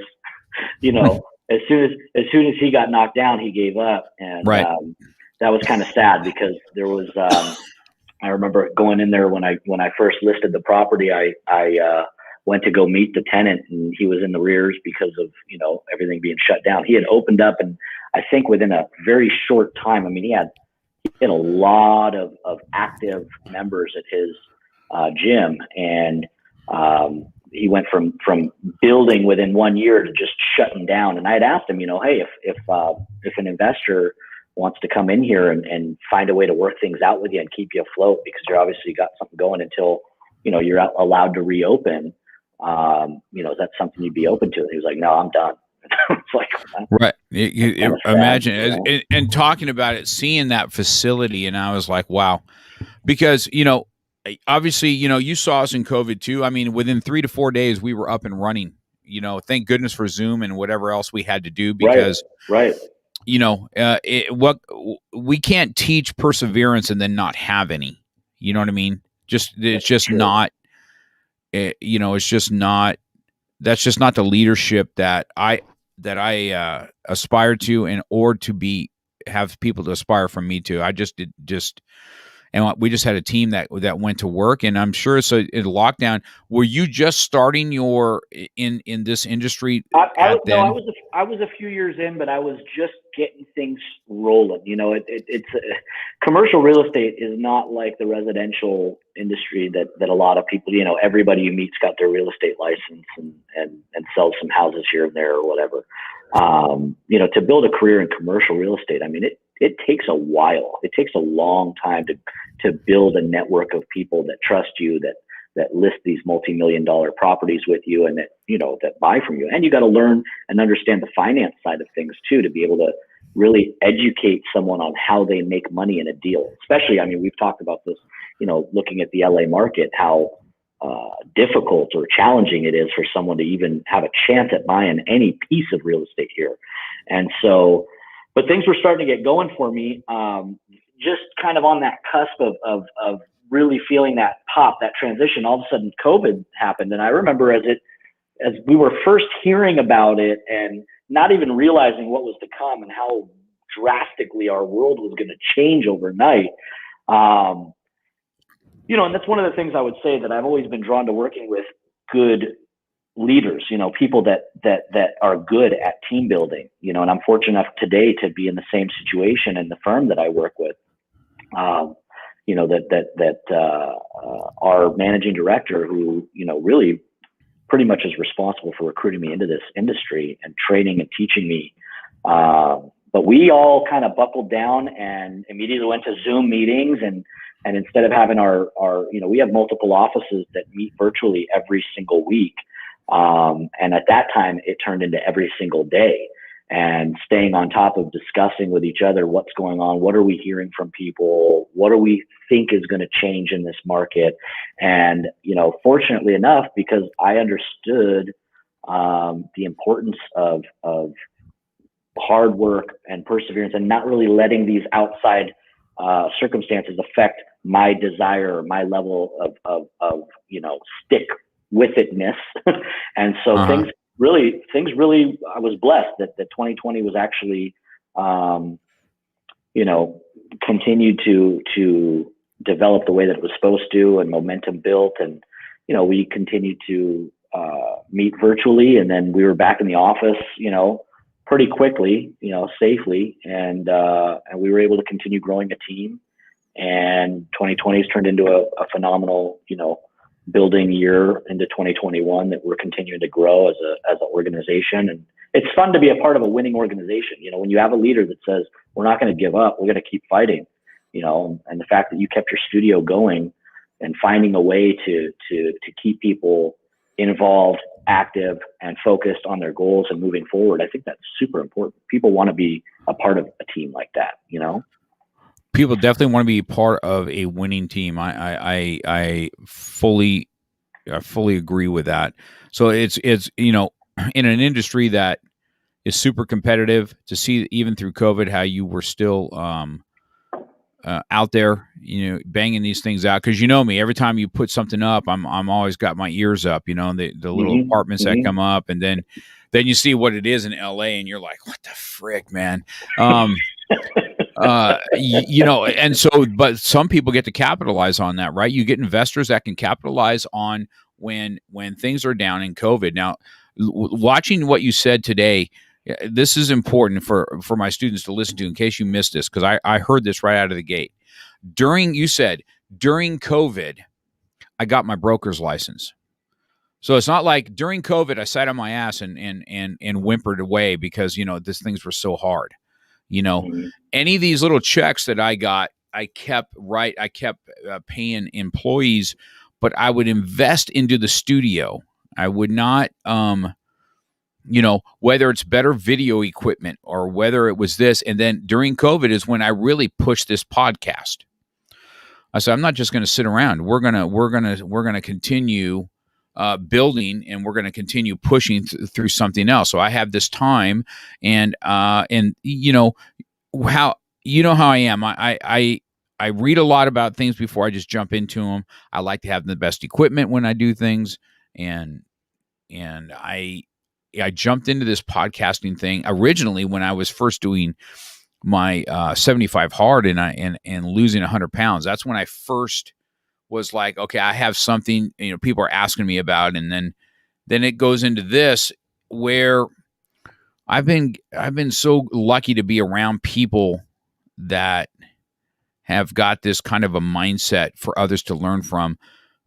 as soon as he got knocked down, he gave up, and right. that was kind of sad because there was. I remember going in there when I first listed the property. I went to go meet the tenant, and he was in the rears because of everything being shut down. He had opened up, and I think within a very short time, I mean, he had a lot of active members at his gym, and he went from building within 1 year to just shutting down. And I had asked him, hey, if an investor wants to come in here and find a way to work things out with you and keep you afloat because you're obviously got something going until you're allowed to reopen, is that something you'd be open to? And he was like, no, I'm done. It's like, right. Imagine and talking about it, seeing that facility, and I was like, wow, because obviously you saw us in COVID too. I mean, within 3 to 4 days we were up and running. Thank goodness for Zoom and whatever else we had to do because right. What we can't teach perseverance and then not have any. You know what I mean? It's just not. It's just not. That's just not the leadership that I aspire to, or to have people to aspire from me to. And we just had a team that went to work, and I'm sure so in lockdown. Were you just starting in this industry? I was a few years in, but I was just getting things rolling. It's commercial real estate is not like the residential industry that a lot of people. Everybody you meet's got their real estate license and sells some houses here and there or whatever. To build a career in commercial real estate, I mean, it takes a while. It takes a long time to build a network of people that trust you, that list these multi-million-dollar properties with you, and that buy from you. And you got to learn and understand the finance side of things too, to be able to really educate someone on how they make money in a deal. Especially, I mean, we've talked about this, looking at the LA market, how difficult or challenging it is for someone to even have a chance at buying any piece of real estate here. And so, but things were starting to get going for me, just kind of on that cusp of really feeling that pop, that transition. All of a sudden COVID happened. And I remember as we were first hearing about it and not even realizing what was to come and how drastically our world was going to change overnight. And that's one of the things I would say, that I've always been drawn to working with good leaders, people that are good at team building, and I'm fortunate enough today to be in the same situation in the firm that I work with. Our managing director, who, really pretty much is responsible for recruiting me into this industry and training and teaching me. But we all kind of buckled down and immediately went to Zoom meetings, and instead of having our we have multiple offices that meet virtually every single week. And at that time it turned into every single day, and staying on top of discussing with each other what's going on, what are we hearing from people, what do we think is going to change in this market. And, fortunately enough, because I understood the importance of hard work and perseverance, and not really letting these outside circumstances affect my desire, my level of stick with itness. And so things really, I was blessed that 2020 was actually, continued to develop the way that it was supposed to, and momentum built. And, we continued to meet virtually, and then we were back in the office, pretty quickly, safely. And we were able to continue growing a team. And 2020 has turned into a phenomenal, building year into 2021 that we're continuing to grow as an organization. And it's fun to be a part of a winning organization. When you have a leader that says, we're not going to give up, we're going to keep fighting, and the fact that you kept your studio going and finding a way to keep people involved, active, and focused on their goals and moving forward. I think that's super important. People want to be a part of a team like that, People definitely want to be part of a winning team. I fully agree with that. So it's in an industry that is super competitive, to see even through COVID how you were still out there, banging these things out. Because me, every time you put something up, I'm always got my ears up. The little apartments that come up, and then you see what it is in LA, and you're like, what the frick, man. And so, but some people get to capitalize on that, right? You get investors that can capitalize on when things are down in COVID. Now, watching what you said today, this is important for my students to listen to in case you missed this, because I heard this right out of the gate. You said during COVID, I got my broker's license. So it's not like during COVID I sat on my ass and whimpered away because these things were so hard. Any of these little checks that I got, I kept paying employees, but I would invest into the studio. I would not, whether it's better video equipment or whether it was this. And then during COVID is when I really pushed this podcast. I said, I'm not just going to sit around. We're going to continue building, and we're going to continue pushing through something else. So I have this time, and how I am. I read a lot about things before I just jump into them. I like to have the best equipment when I do things, and I jumped into this podcasting thing originally when I was first doing my 75 hard and losing 100 pounds. That's when I first was like, okay, I have something, people are asking me about. And then it goes into this where I've been so lucky to be around people that have got this kind of a mindset for others to learn from,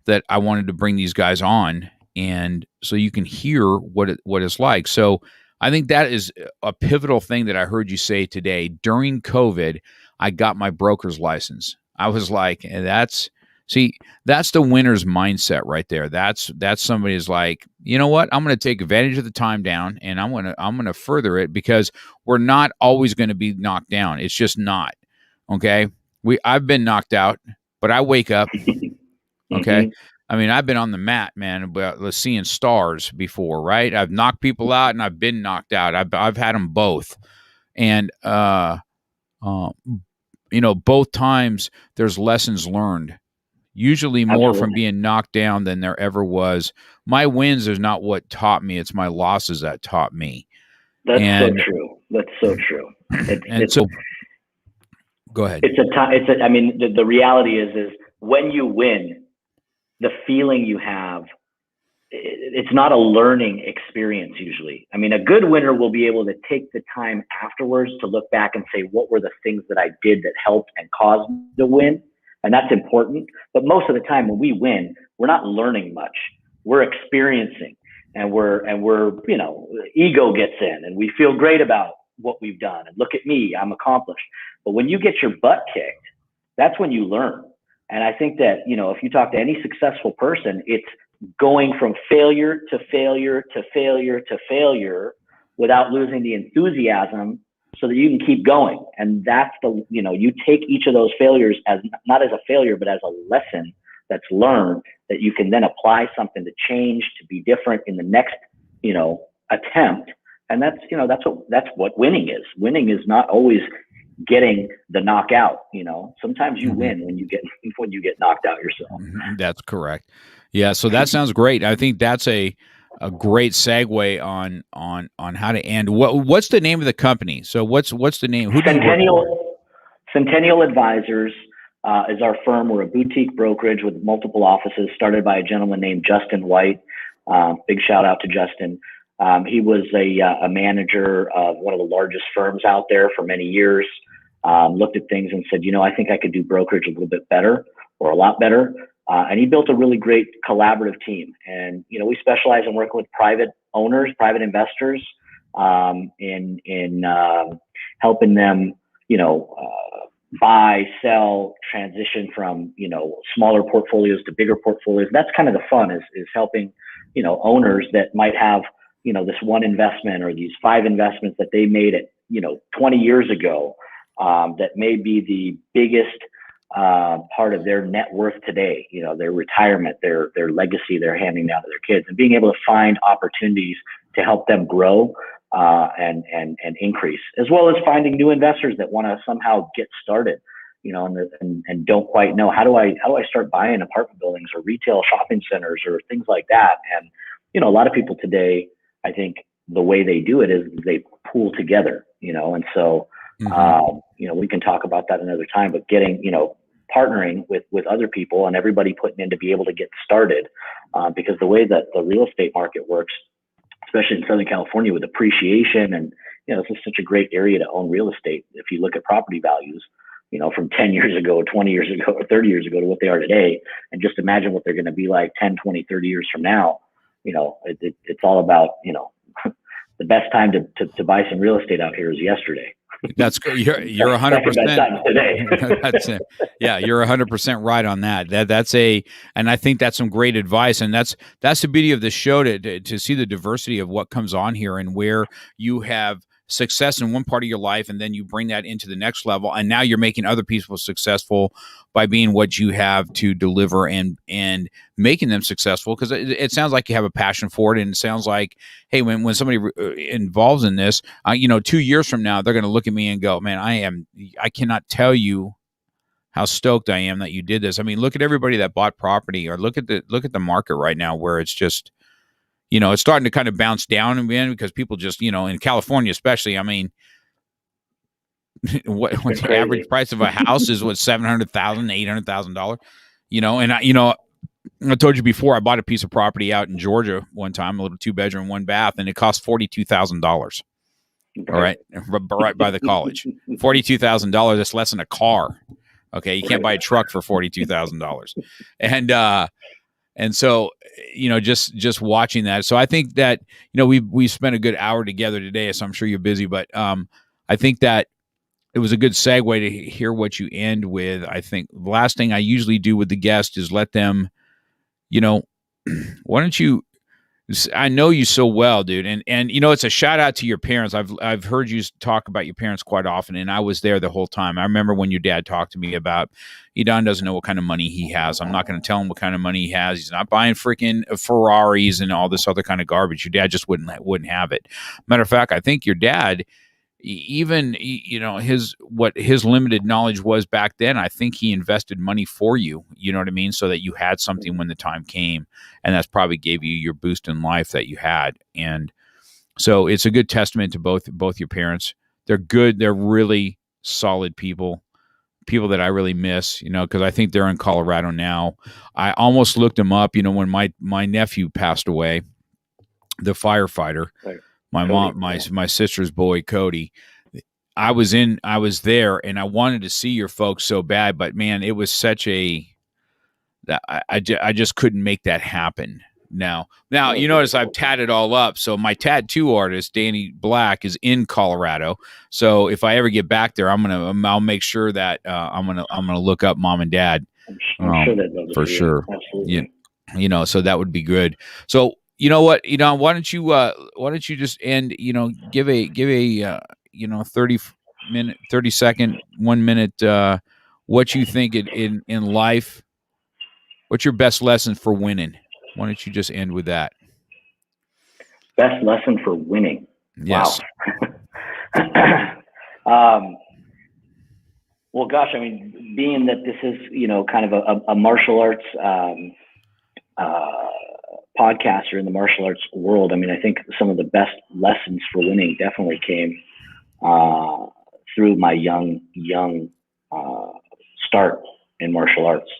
that I wanted to bring these guys on. And so you can hear what it's like. So I think that is a pivotal thing that I heard you say today. During COVID, I got my broker's license. I was like, that's the winner's mindset right there. That's somebody is like, you know what? I'm going to take advantage of the time down, and I'm going to further it, because we're not always going to be knocked down. It's just not. Okay. I've been knocked out, but I wake up. Okay. I mean, I've been on the mat, man, but seeing stars before, right? I've knocked people out and I've been knocked out. I've had them both. And, both times there's lessons learned, usually more Absolutely. from being knocked down than there ever was. My wins is not what taught me. It's my losses that taught me. So true. That's so true. So go ahead. The reality is when you win, the feeling you have, it's not a learning experience usually. I mean, a good winner will be able to take the time afterwards to look back and say, what were the things that I did that helped and caused the win? And that's important. But most of the time when we win, we're not learning much. We're experiencing, and we're ego gets in, and we feel great about what we've done. And look at me, I'm accomplished. But when you get your butt kicked, that's when you learn. And I think that, if you talk to any successful person, it's going from failure to failure to failure to failure without losing the enthusiasm, so that you can keep going. And that's you take each of those failures as not as a failure, but as a lesson that's learned, that you can then apply something to change, to be different in the next, attempt. And that's what winning is. Winning is not always getting the knockout. Sometimes you win when you get knocked out yourself. That's correct. Yeah. So that sounds great. I think that's a great segue on how to end. What's the name of the company? So what's the name? Who do you work for? Centennial Advisors is our firm. We're a boutique brokerage with multiple offices, started by a gentleman named Justin White. Big shout out to Justin. He was a manager of one of the largest firms out there for many years. Looked at things and said, I think I could do brokerage a little bit better, or a lot better. And he built a really great collaborative team. And, we specialize in working with private owners, private investors, in helping them, buy, sell, transition from, smaller portfolios to bigger portfolios. That's kind of the fun, is helping, owners that might have, this one investment or these 5 investments that they made at, 20 years ago, that may be the biggest part of their net worth today, their retirement, their legacy they're handing down to their kids, and being able to find opportunities to help them grow and increase, as well as finding new investors that want to somehow get started, and don't quite know how do I start buying apartment buildings or retail shopping centers or things like that. And a lot of people today, I think the way they do it is they pool together, and so we can talk about that another time, but getting, partnering with other people and everybody putting in to be able to get started, because the way that the real estate market works, especially in Southern California with appreciation, and, this is such a great area to own real estate. If you look at property values, from 10 years ago, 20 years ago, or 30 years ago to what they are today, and just imagine what they're going to be like 10, 20, 30 years from now, it's all about, the best time to buy some real estate out here is yesterday. That's good. You're 100%. That's it. Yeah, you're 100% right on that. And I think that's some great advice. And that's the beauty of the show, to see the diversity of what comes on here and where you have success in one part of your life, and then you bring that into the next level, and now you're making other people successful by being what you have to deliver and making them successful, because it sounds like you have a passion for it, and it sounds like, hey, when somebody involves in this, 2 years from now, they're going to look at me and go, man, I cannot tell you how stoked I am that you did this. I mean, look at everybody that bought property, or look at the market right now, where it's just, it's starting to kind of bounce down again, because people just, in California especially, I mean, what the average price of a house is, what, $700,000, $800,000, and I told you before, I bought a piece of property out in Georgia one time, a little 2-bedroom, 1-bath, and it cost $42,000. All right. Right by the college, $42,000. That's less than a car. Okay. You can't buy a truck for $42,000. And so, just watching that. So I think that, we spent a good hour together today, so I'm sure you're busy, but I think that it was a good segue to hear what you end with. I think the last thing I usually do with the guest is let them, why don't you, I know you so well, dude. And it's a shout out to your parents. I've heard you talk about your parents quite often, and I was there the whole time. I remember when your dad talked to me about, Edan doesn't know what kind of money he has. I'm not going to tell him what kind of money he has. He's not buying freaking Ferraris and all this other kind of garbage. Your dad just wouldn't have it. Matter of fact, I think your dad, even, his limited knowledge was back then, I think he invested money for you, you know what I mean? So that you had something when the time came, and that's probably gave you your boost in life that you had. And so it's a good testament to both your parents. They're good. They're really solid people that I really miss, because I think they're in Colorado now. I almost looked them up, when my nephew passed away, the firefighter. Right. My mom, my sister's boy, Cody. I was there, and I wanted to see your folks so bad, but man, it was such that I just couldn't make that happen. Now you notice I've tatted all up. So my tattoo artist, Danny Black, is in Colorado. So if I ever get back there, I'll make sure that I'm gonna look up mom and dad. I'm sure they'd love to for see sure. It. Absolutely. Yeah. So that would be good. So. You know what? Why don't you just end? Give a 30-second, 1 minute. What you think in life? What's your best lesson for winning? Why don't you just end with that? Best lesson for winning. Yes. Wow. Well, gosh, I mean, being that this is, kind of a martial arts podcaster in the martial arts world, I mean, I think some of the best lessons for winning definitely came through my young start in martial arts,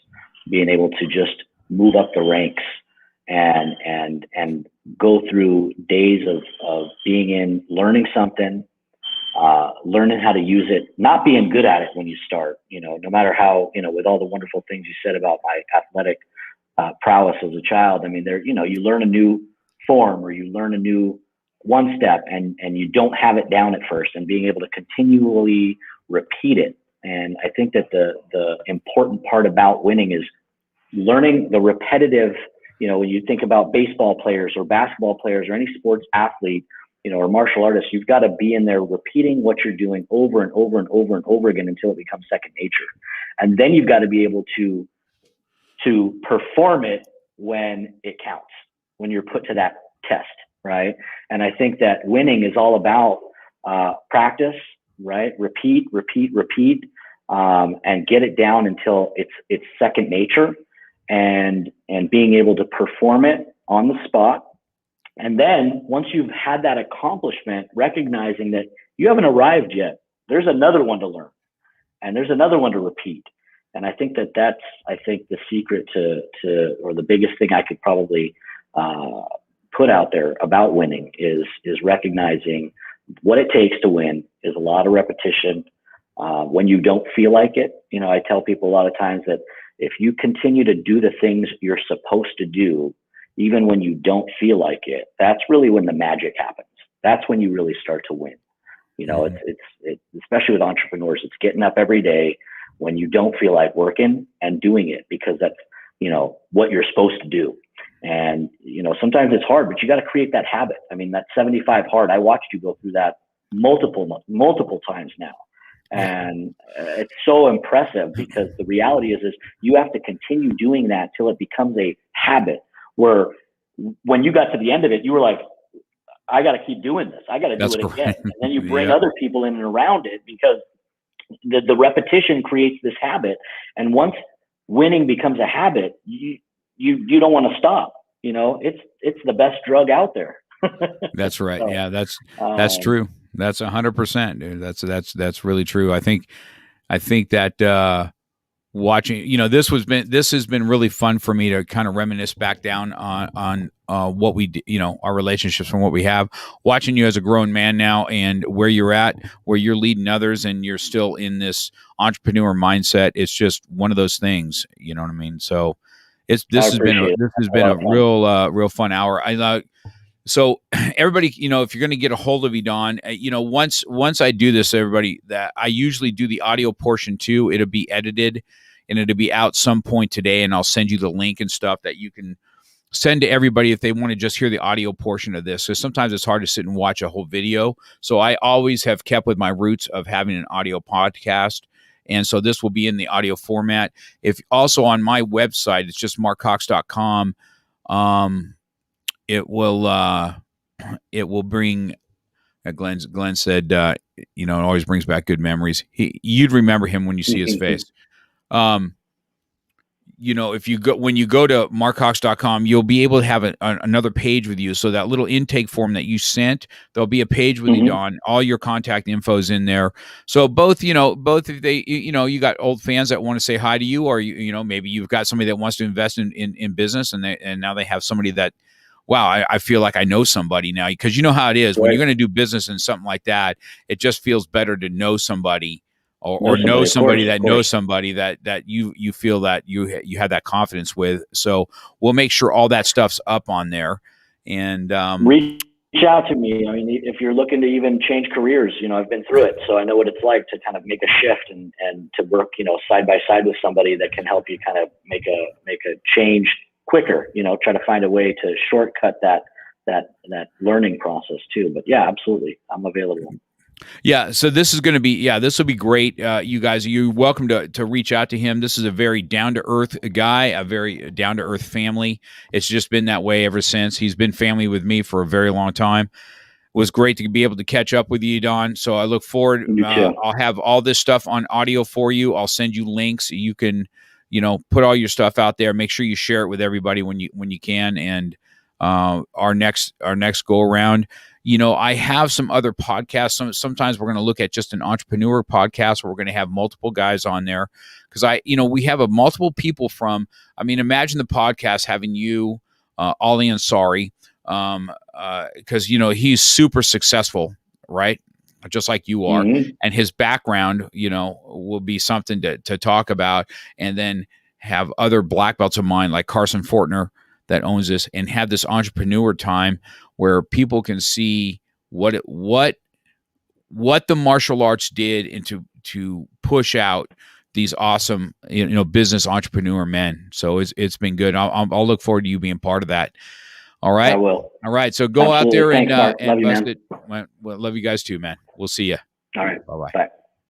being able to just move up the ranks and go through days of being in, learning something, learning how to use it, not being good at it when you start, no matter how, with all the wonderful things you said about my athletic prowess as a child. I mean, you learn a new form, or you learn a new one step, and you don't have it down at first, and being able to continually repeat it. And I think that the important part about winning is learning the repetitive, when you think about baseball players or basketball players or any sports athlete, or martial artists, you've got to be in there repeating what you're doing over and over and over and over again until it becomes second nature. And then you've got to be able to perform it when it counts, when you're put to that test, right? And I think that winning is all about practice, right? Repeat, and get it down until it's second nature, and being able to perform it on the spot. And then once you've had that accomplishment, recognizing that you haven't arrived yet, there's another one to learn, and there's another one to repeat. And I think that's the secret to or the biggest thing I could probably put out there about winning is recognizing what it takes to win is a lot of repetition. When you don't feel like it, I tell people a lot of times that if you continue to do the things you're supposed to do, even when you don't feel like it, that's really when the magic happens. That's when you really start to win. It's especially with entrepreneurs, it's getting up every day when you don't feel like working and doing it, because that's, what you're supposed to do. And, sometimes it's hard, but you got to create that habit. I mean, that 75 hard, I watched you go through that multiple times now. And it's so impressive, because the reality is you have to continue doing that till it becomes a habit, where when you got to the end of it, you were like, I got to keep doing this. I got to do it again. And then you bring other people in and around it, because the repetition creates this habit. And once winning becomes a habit, you don't want to stop. It's the best drug out there. That's right. So, yeah, that's true. That's 100%, dude. That's really true. I think that watching, this has been really fun for me to kind of reminisce back down on what we, our relationships and what we have. Watching you as a grown man now, and where you're at, where you're leading others, and you're still in this entrepreneur mindset. It's just one of those things. You know what I mean? So this has been a real fun hour. So everybody, if you're going to get a hold of Edan, once I do this, everybody, that I usually do the audio portion too. It'll be edited, and it'll be out some point today, and I'll send you the link and stuff that you can send to everybody if they want to just hear the audio portion of this. So sometimes it's hard to sit and watch a whole video. So I always have kept with my roots of having an audio podcast. And so this will be in the audio format. If also on my website, it's just markcox.com. It will bring, Glenn said, it always brings back good memories. You'd remember him when you see his face. When you go to markcox.com, you'll be able to have another page with you. So that little intake form that you sent, there'll be a page with Edan. All your contact info is in there. So both if they, you got old fans that want to say hi to you, or maybe you've got somebody that wants to invest in business, and now they have somebody that, wow, I feel like I know somebody now, because you know how it is when you're going to do business and something like that. It just feels better to know somebody, or know somebody that knows somebody that you feel that you have that confidence with. So we'll make sure all that stuff's up on there. And reach out to me. I mean, if you're looking to even change careers, I've been through it, so I know what it's like to kind of make a shift and to work, side by side with somebody that can help you kind of make a change quicker, try to find a way to shortcut that learning process too. But yeah, absolutely, I'm available. Yeah, so this will be great. You guys, you're welcome to reach out to him. This is a very down-to-earth guy, a very down-to-earth family. It's just been that way ever since. He's been family with me for a very long time. was great to be able to catch up with you, Don. So I look forward. You too. I'll have all this stuff on audio for you. I'll send you links. You can, put all your stuff out there. Make sure you share it with everybody when you can. And our next go around, I have some other podcasts. Sometimes we're going to look at just an entrepreneur podcast where we're going to have multiple guys on there, because we have multiple people from. I mean, imagine the podcast having you, Ali Ansari, because he's super successful, right? Just like you are, and his background, will be something to talk about, and then have other black belts of mine like Carson Fortner that owns this, and have this entrepreneur time where people can see what the martial arts did into to push out these awesome business entrepreneur men. So it's been good. I'll look forward to you being part of that. All right. I will. All right. So go Absolutely. out there. Thanks, Mark. and love you, bust man. it. Well, love you guys too, man. We'll see you. All right. Bye-bye. Bye.